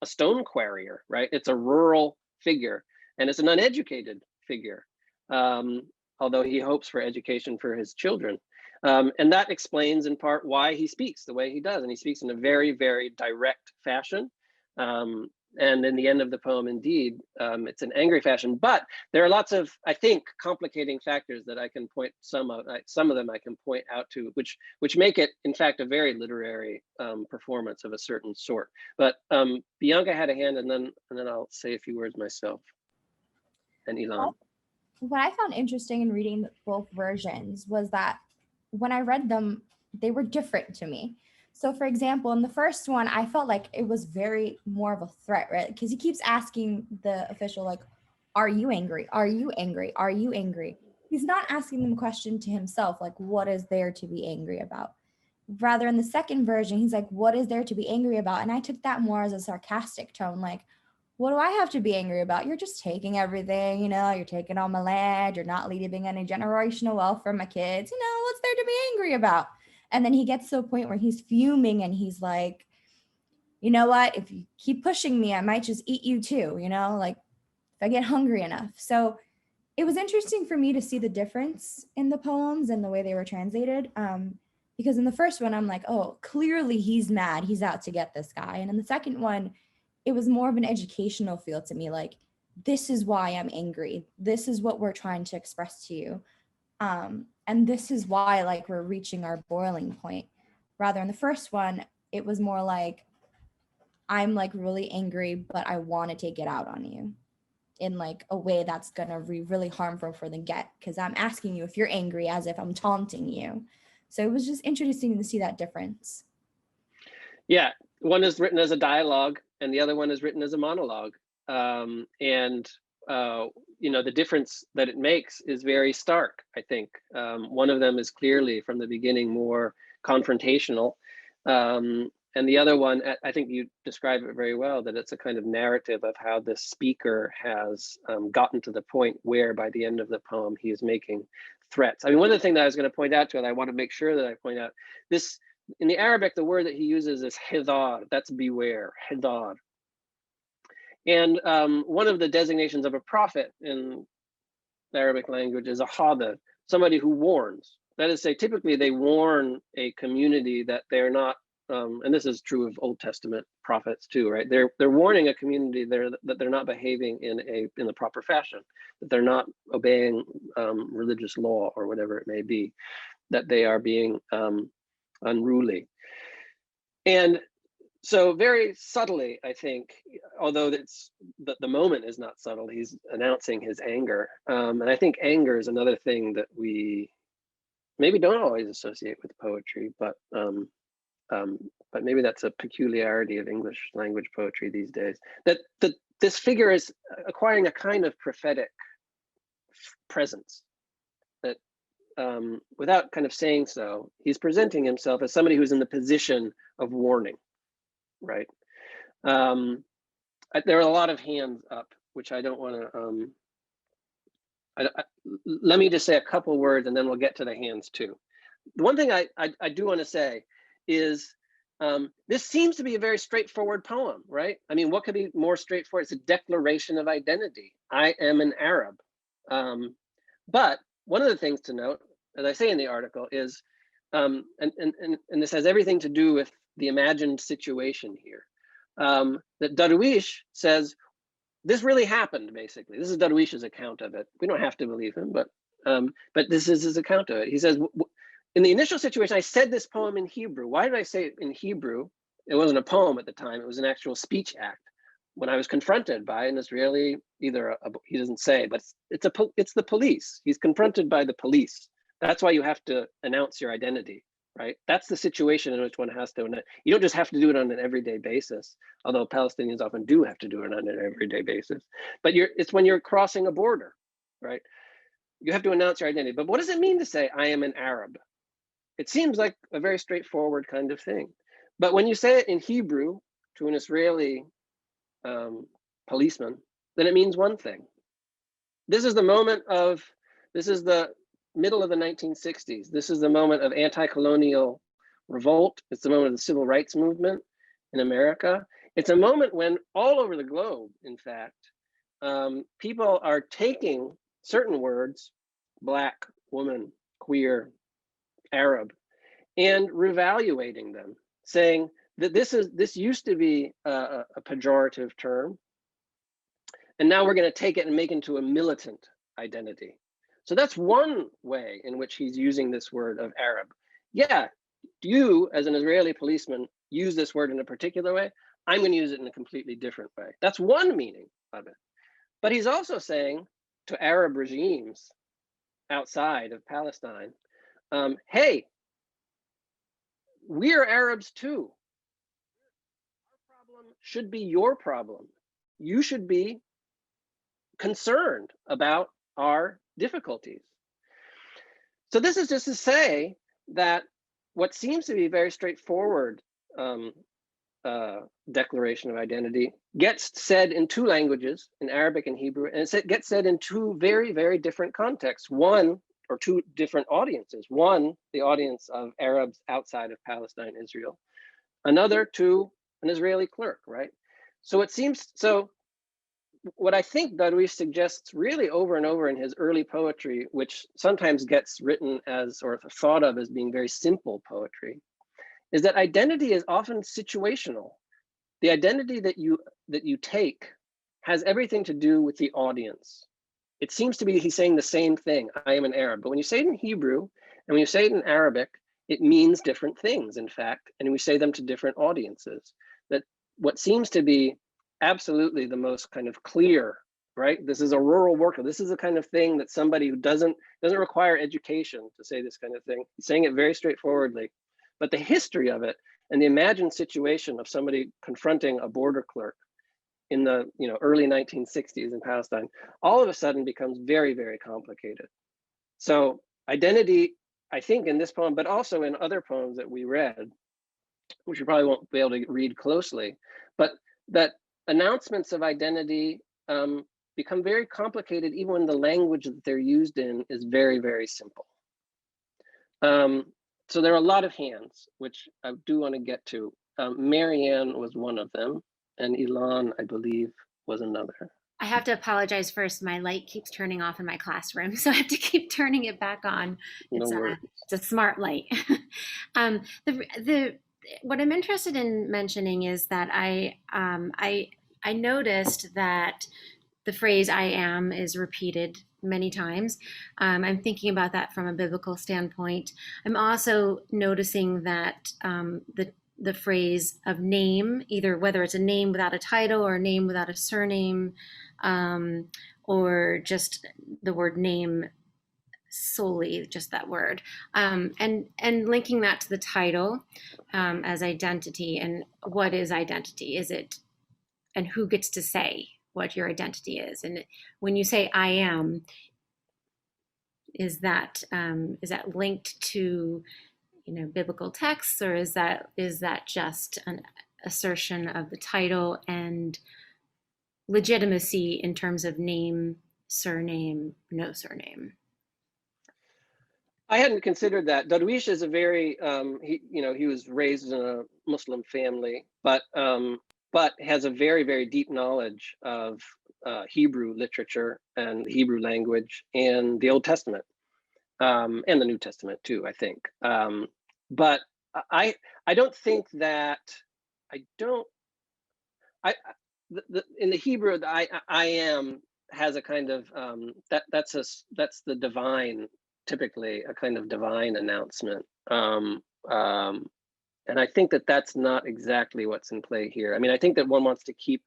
stone quarrier, right? It's a rural figure, and it's an uneducated figure, although he hopes for education for his children. And that explains in part why he speaks the way he does. And he speaks in a very, very direct fashion. And in the end of the poem, indeed, it's an angry fashion. But there are lots of, I think, complicating factors that I can point some of them I can point out to, which make it, in fact, a very literary performance of a certain sort. But Bianca had a hand, and then I'll say a few words myself. And Ilan. What I found interesting in reading both versions was that when I read them, they were different to me. So for example, in the first one, I felt like it was very more of a threat, right? Because he keeps asking the official, like, are you angry? Are you angry? Are you angry? He's not asking them a question to himself, like, what is there to be angry about? Rather in the second version, he's like, what is there to be angry about? And I took that more as a sarcastic tone, like, what do I have to be angry about? You're just taking everything, you know, you're taking all my land, you're not leaving any generational wealth for my kids, you know, what's there to be angry about? And then he gets to a point where he's fuming and he's like, you know what, if you keep pushing me, I might just eat you too, you know, like if I get hungry enough. So it was interesting for me to see the difference in the poems and the way they were translated. Because in the first one, I'm like, oh, clearly he's mad. He's out to get this guy. And in the second one, it was more of an educational feel to me. Like, this is why I'm angry. This is what we're trying to express to you. And this is why, like, we're reaching our boiling point. Rather in the first one, it was more like, I'm like really angry, but I want to take it out on you in like a way that's gonna be really harmful for the get, because I'm asking you if you're angry as if I'm taunting you. So it was just interesting to see that difference. Yeah, one is written as a dialogue and the other one is written as a monologue. You know, the difference that it makes is very stark, I think. One of them is clearly from the beginning more confrontational. And the other one, I think you describe it very well, that it's a kind of narrative of how the speaker has gotten to the point where by the end of the poem, he is making threats. I mean, one of the things that I was going to point out to, and I want to make sure that I point out, this, in the Arabic, the word that he uses is hidar, that's beware, hidar. And one of the designations of a prophet in the Arabic language is a hadar, somebody who warns. That is to say, typically they warn a community that they're not, and this is true of Old Testament prophets too, right? They're warning a community that they're not behaving in the proper fashion, that they're not obeying religious law or whatever it may be, that they are being unruly. And so very subtly, I think, although it's the moment is not subtle, he's announcing his anger. And I think anger is another thing that we maybe don't always associate with poetry, but maybe that's a peculiarity of English language poetry these days. That this figure is acquiring a kind of prophetic presence. That without kind of saying so, he's presenting himself as somebody who's in the position of warning, right? There are a lot of hands up, which I don't want to. Let me just say a couple words, and then we'll get to the hands too. The one thing I do want to say is this seems to be a very straightforward poem, right? I mean, what could be more straightforward? It's a declaration of identity. I am an Arab. But one of the things to note, as I say in the article, is, and this has everything to do with the imagined situation here, that Darwish says, this really happened, basically. This is Darwish's account of it. We don't have to believe him, but this is his account of it. He says, in the initial situation, I said this poem in Hebrew. Why did I say it in Hebrew? It wasn't a poem at the time. It was an actual speech act. When I was confronted by an Israeli, he doesn't say, but it's the police. He's confronted by the police. That's why you have to announce your identity, right? That's the situation in which one has to. You don't just have to do it on an everyday basis, although Palestinians often do have to do it on an everyday basis. But it's when you're crossing a border, right? You have to announce your identity. But what does it mean to say, I am an Arab? It seems like a very straightforward kind of thing. But when you say it in Hebrew to an Israeli policeman, then it means one thing. This is the middle of the 1960s. This is the moment of anti-colonial revolt. It's the moment of the civil rights movement in America. It's a moment when all over the globe, in fact, people are taking certain words, Black, woman, queer, Arab, and revaluating them, saying that this used to be a pejorative term, and now we're going to take it and make it into a militant identity. So that's one way in which he's using this word of Arab. Yeah, you as an Israeli policeman use this word in a particular way. I'm going to use it in a completely different way. That's one meaning of it. But he's also saying to Arab regimes outside of Palestine, hey, we're Arabs too. Our problem should be your problem. You should be concerned about our difficulties. So this is just to say that what seems to be very straightforward declaration of identity gets said in two languages, in Arabic and Hebrew, and it gets said in two very, very different contexts. One, or two different audiences. One, the audience of Arabs outside of Palestine, Israel. Another to an Israeli clerk, right? So it seems, so what I think Darwish suggests really over and over in his early poetry, which sometimes gets written as, or thought of as being very simple poetry, is that identity is often situational. The identity that you take has everything to do with the audience. It seems to be he's saying the same thing, I am an Arab, but when you say it in Hebrew and when you say it in Arabic, it means different things, in fact, and we say them to different audiences. That what seems to be absolutely the most kind of clear, right? This is a rural worker. This is the kind of thing that somebody who doesn't require education to say this kind of thing. He's saying it very straightforwardly. But the history of it and the imagined situation of somebody confronting a border clerk in the early 1960s in Palestine, all of a sudden becomes very, very complicated. So identity, I think in this poem, but also in other poems that we read, which you probably won't be able to read closely, but that announcements of identity become very complicated even when the language that they're used in is very, very simple. So there are a lot of hands, which I do want to get to. Marianne was one of them, and Ilan, I believe, was another. I have to apologize first. My light keeps turning off in my classroom, so I have to keep turning it back on. It's a smart light. What I'm interested in mentioning is that I noticed that the phrase "I am" is repeated many times. I'm thinking about that from a biblical standpoint. I'm also noticing that the phrase of name, either whether it's a name without a title or a name without a surname, or just the word name solely, just that word, and linking that to the title as identity. And what is identity? Is it, and who gets to say what your identity is? And when you say "I am," is that linked to biblical texts, or is that just an assertion of the title and legitimacy in terms of name, surname, no surname? I hadn't considered that. Darwish is a very he was raised in a Muslim family, but has a very, very deep knowledge of Hebrew literature and the Hebrew language and the Old Testament, and the New Testament too, I think. But I don't think that in the Hebrew, the I am has a kind of that's the divine, typically a kind of divine announcement. And I think that that's not exactly what's in play here. I mean, I think that one wants to keep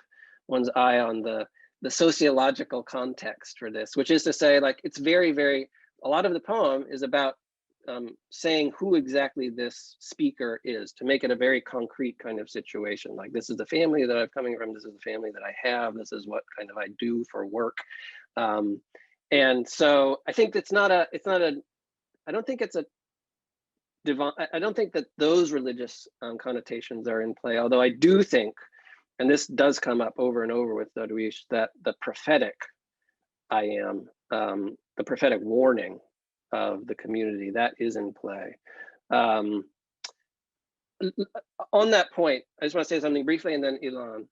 one's eye on the sociological context for this, which is to say, like, it's very, very, a lot of the poem is about saying who exactly this speaker is, to make it a very concrete kind of situation. Like, this is the family that I'm coming from, this is the family that I have, this is what kind of I do for work. And so I think I don't think it's a divine, I don't think that those religious connotations are in play, although I do think, and this does come up over and over with Darwish, that the prophetic I am, the prophetic warning of the community, that is in play. On that point, I just want to say something briefly, and then Ilan,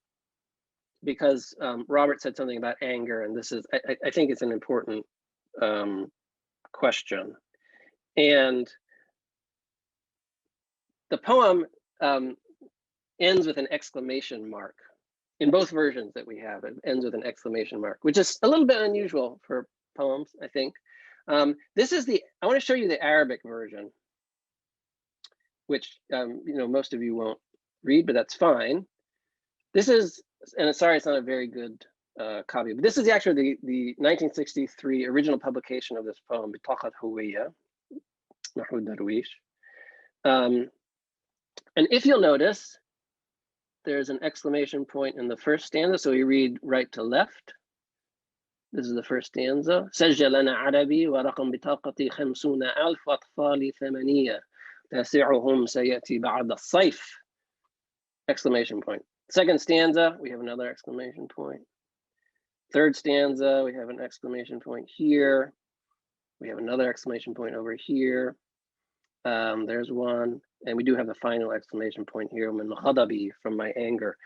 because Robert said something about anger, and this is, I think it's an important question. And the poem ends with an exclamation mark. In both versions that we have, it ends with an exclamation mark, which is a little bit unusual for poems, I think. This is I want to show you the Arabic version, which most of you won't read, but that's fine. This is, and sorry, it's not a very good copy, but this is actually the 1963 original publication of this poem, Bitaqat Huwiyya, Mahmoud Darwish. And if you'll notice, there's an exclamation point in the first stanza, so we read right to left. This is the first stanza. سجل أنا عربي ورقم بطاقتي 50,000 وأطفالي 8 تاسعهم سيأتي بعد الصيف! Exclamation point. Second stanza, we have another exclamation point. Third stanza, we have an exclamation point here. We have another exclamation point over here. There's one. And we do have the final exclamation point here, min ghadabi, from my anger.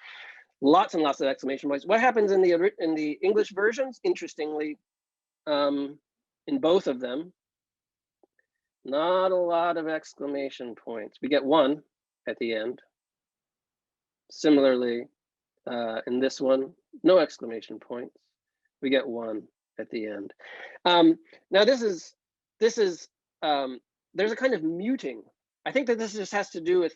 Lots and lots of exclamation points. What happens in the English versions? Interestingly, in both of them, not a lot of exclamation points. We get one at the end. Similarly, in this one, no exclamation points. We get one at the end. Now this is there's a kind of muting. I think that this just has to do with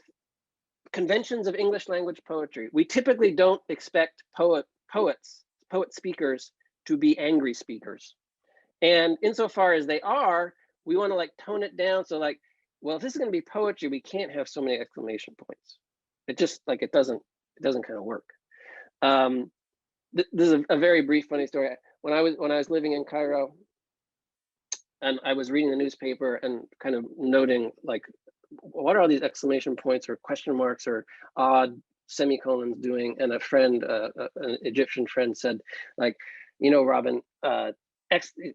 conventions of English language poetry. We typically don't expect poet speakers to be angry speakers. And insofar as they are, we want to like tone it down. So like, well, if this is going to be poetry, we can't have so many exclamation points. It just like, it doesn't kind of work. This is a very brief, funny story. When I was living in Cairo, and I was reading the newspaper and kind of noting like, what are all these exclamation points or question marks or odd semicolons doing? And a friend, an Egyptian friend, said, like, you know, Robyn,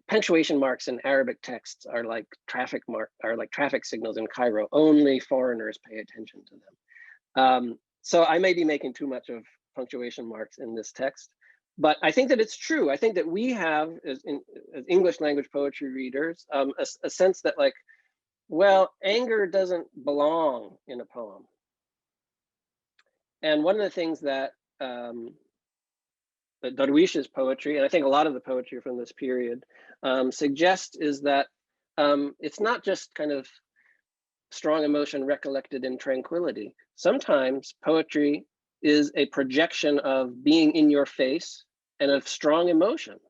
punctuation marks in Arabic texts are like traffic signals in Cairo. Only foreigners pay attention to them. So I may be making too much of punctuation marks in this text, but I think that it's true. I think that we have, as English language poetry readers, a sense that like, well, anger doesn't belong in a poem. And one of the things that Darwish's poetry, and I think a lot of the poetry from this period, suggests is that it's not just kind of strong emotion recollected in tranquility. Sometimes poetry is a projection of being in your face and of strong emotion.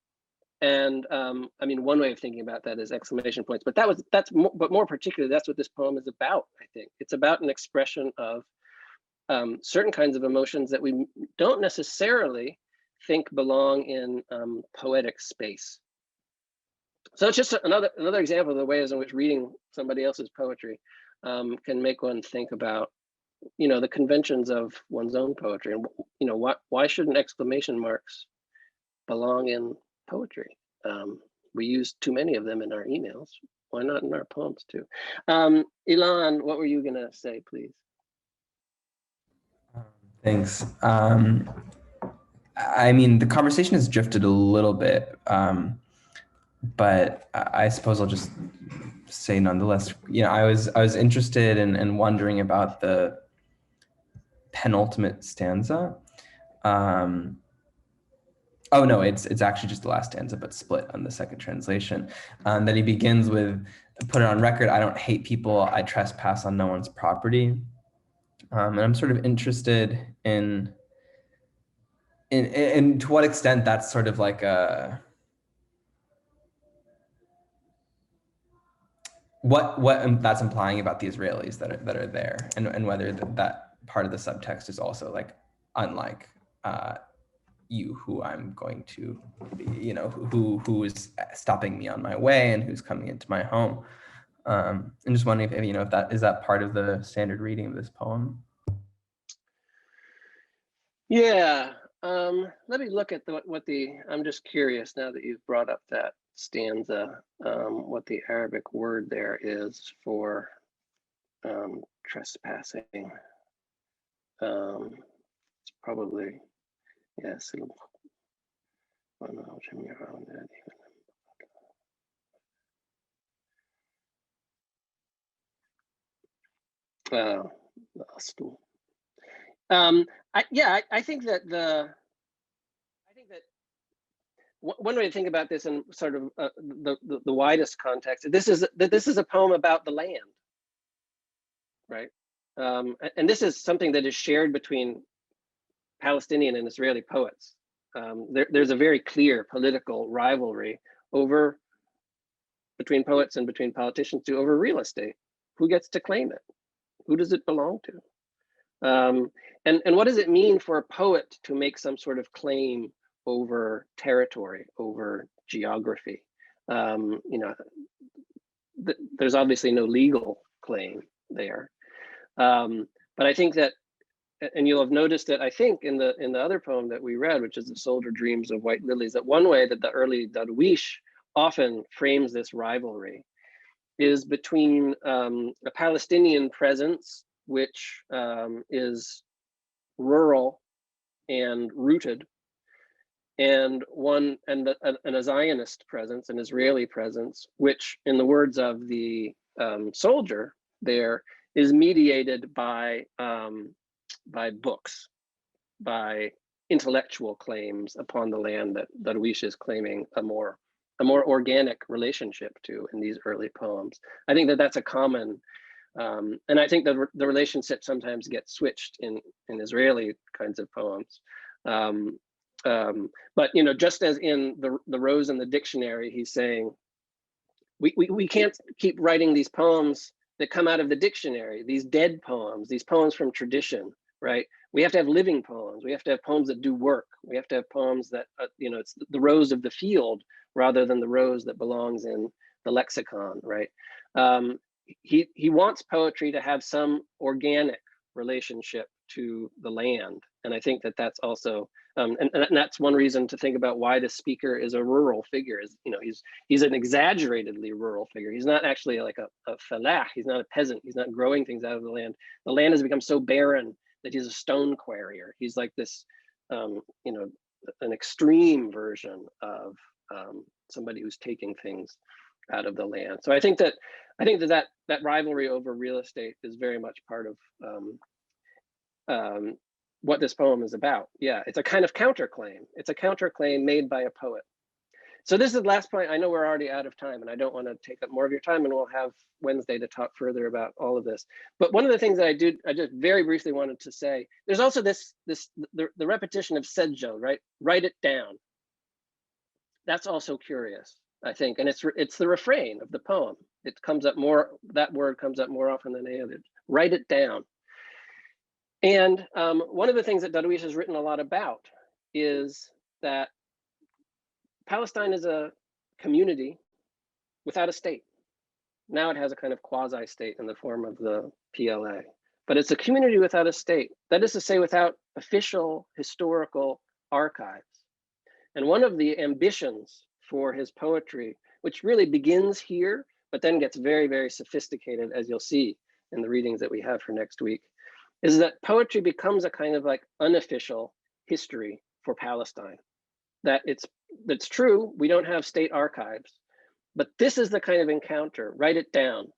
And I mean, one way of thinking about that is exclamation points, but but more particularly, that's what this poem is about, I think. It's about an expression of certain kinds of emotions that we don't necessarily think belong in poetic space. So it's just another example of the ways in which reading somebody else's poetry can make one think about, you know, the conventions of one's own poetry, and you know, why shouldn't exclamation marks belong in poetry? We use too many of them in our emails. Why not in our poems too? Ilan, what were you gonna say, please? Thanks. I mean, the conversation has drifted a little bit, but I suppose I'll just say nonetheless, you know, I was interested in wondering about the penultimate stanza. Oh no, it's actually just the last stanza, but split on the second translation. That he begins with, "Put it on record, I don't hate people, I trespass on no one's property." And I'm sort of interested in to what extent that's sort of like a, what that's implying about the Israelis that are there, and whether that part of the subtext is also like, unlike you, who I'm going to be, you know, who is stopping me on my way and who's coming into my home. I'm just wondering if, you know, if that is that part of the standard reading of this poem. Yeah, let me look at I'm just curious now that you've brought up that stanza, what the Arabic word there is for trespassing. It's probably, yes. I think that one way to think about this in sort of the widest context, this is a poem about the land, right? And this is something that is shared between Palestinian and Israeli poets. There's a very clear political rivalry between poets and between politicians over real estate. Who gets to claim it? Who does it belong to? And what does it mean for a poet to make some sort of claim over territory, over geography? You know, there's obviously no legal claim there. But I think that, and you'll have noticed it, I think, in the other poem that we read, which is The Soldier Dreams of White Lilies, that one way that the early Darwish often frames this rivalry is between a Palestinian presence, which is rural and rooted, and a Zionist presence, an Israeli presence, which, in the words of the soldier there, is mediated by books, by intellectual claims upon the land that Darwish is claiming a more organic relationship to in these early poems. I think that that's a common, and I think that the relationship sometimes gets switched in Israeli kinds of poems. But you know, just as in the Rose in the Dictionary, he's saying we can't keep writing these poems that come out of the dictionary, these dead poems, these poems from tradition, right? We have to have living poems. We have to have poems that do work. We have to have poems that, you know, it's the rose of the field rather than the rose that belongs in the lexicon, right? He wants poetry to have some organic relationship to the land. And I think that that's also, and that's one reason to think about why the speaker is a rural figure. Is, you know, he's an exaggeratedly rural figure. He's not actually like a falah. He's not a peasant. He's not growing things out of the land. The land has become so barren that he's a stone quarrier. He's like this, you know, an extreme version of somebody who's taking things out of the land. So I think that rivalry over real estate is very much part of what this poem is about. Yeah, it's a kind of counterclaim. It's a counterclaim made by a poet. So this is the last point. I know we're already out of time, and I don't want to take up more of your time, and we'll have Wednesday to talk further about all of this. But one of the things that I just very briefly wanted to say, there's also the repetition of sedjo, right? Write it down. That's also curious, I think, and it's the refrain of the poem. It comes up more, that word comes up more often than any other. Write it down. And one of the things that Darwish has written a lot about is that Palestine is a community without a state. Now it has a kind of quasi-state in the form of the PLA, but it's a community without a state. That is to say, without official historical archives. And one of the ambitions for his poetry, which really begins here, but then gets very, very sophisticated, as you'll see in the readings that we have for next week, is that poetry becomes a kind of like unofficial history for Palestine. That's true, we don't have state archives, but this is the kind of encounter, write it down.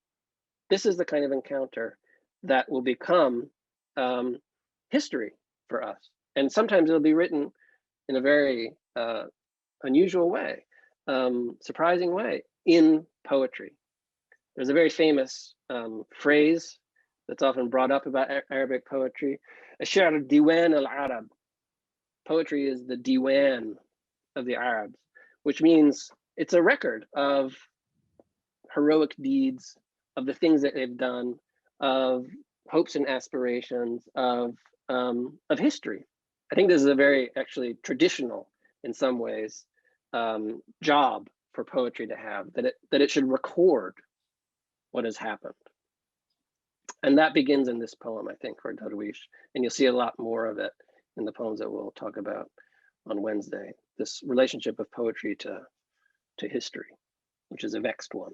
This is the kind of encounter that will become history for us. And sometimes it'll be written in a very unusual way, surprising way in poetry. There's a very famous phrase that's often brought up about Arabic poetry, Ash'ar Diwan al-Arab. Poetry is the diwan of the Arabs, which means it's a record of heroic deeds, of the things that they've done, of hopes and aspirations, of history. I think this is a very actually traditional, in some ways, job for poetry to have, that it should record what has happened. And that begins in this poem, I think, for Darwish. And you'll see a lot more of it in the poems that we'll talk about on Wednesday, this relationship of poetry to history, which is a vexed one.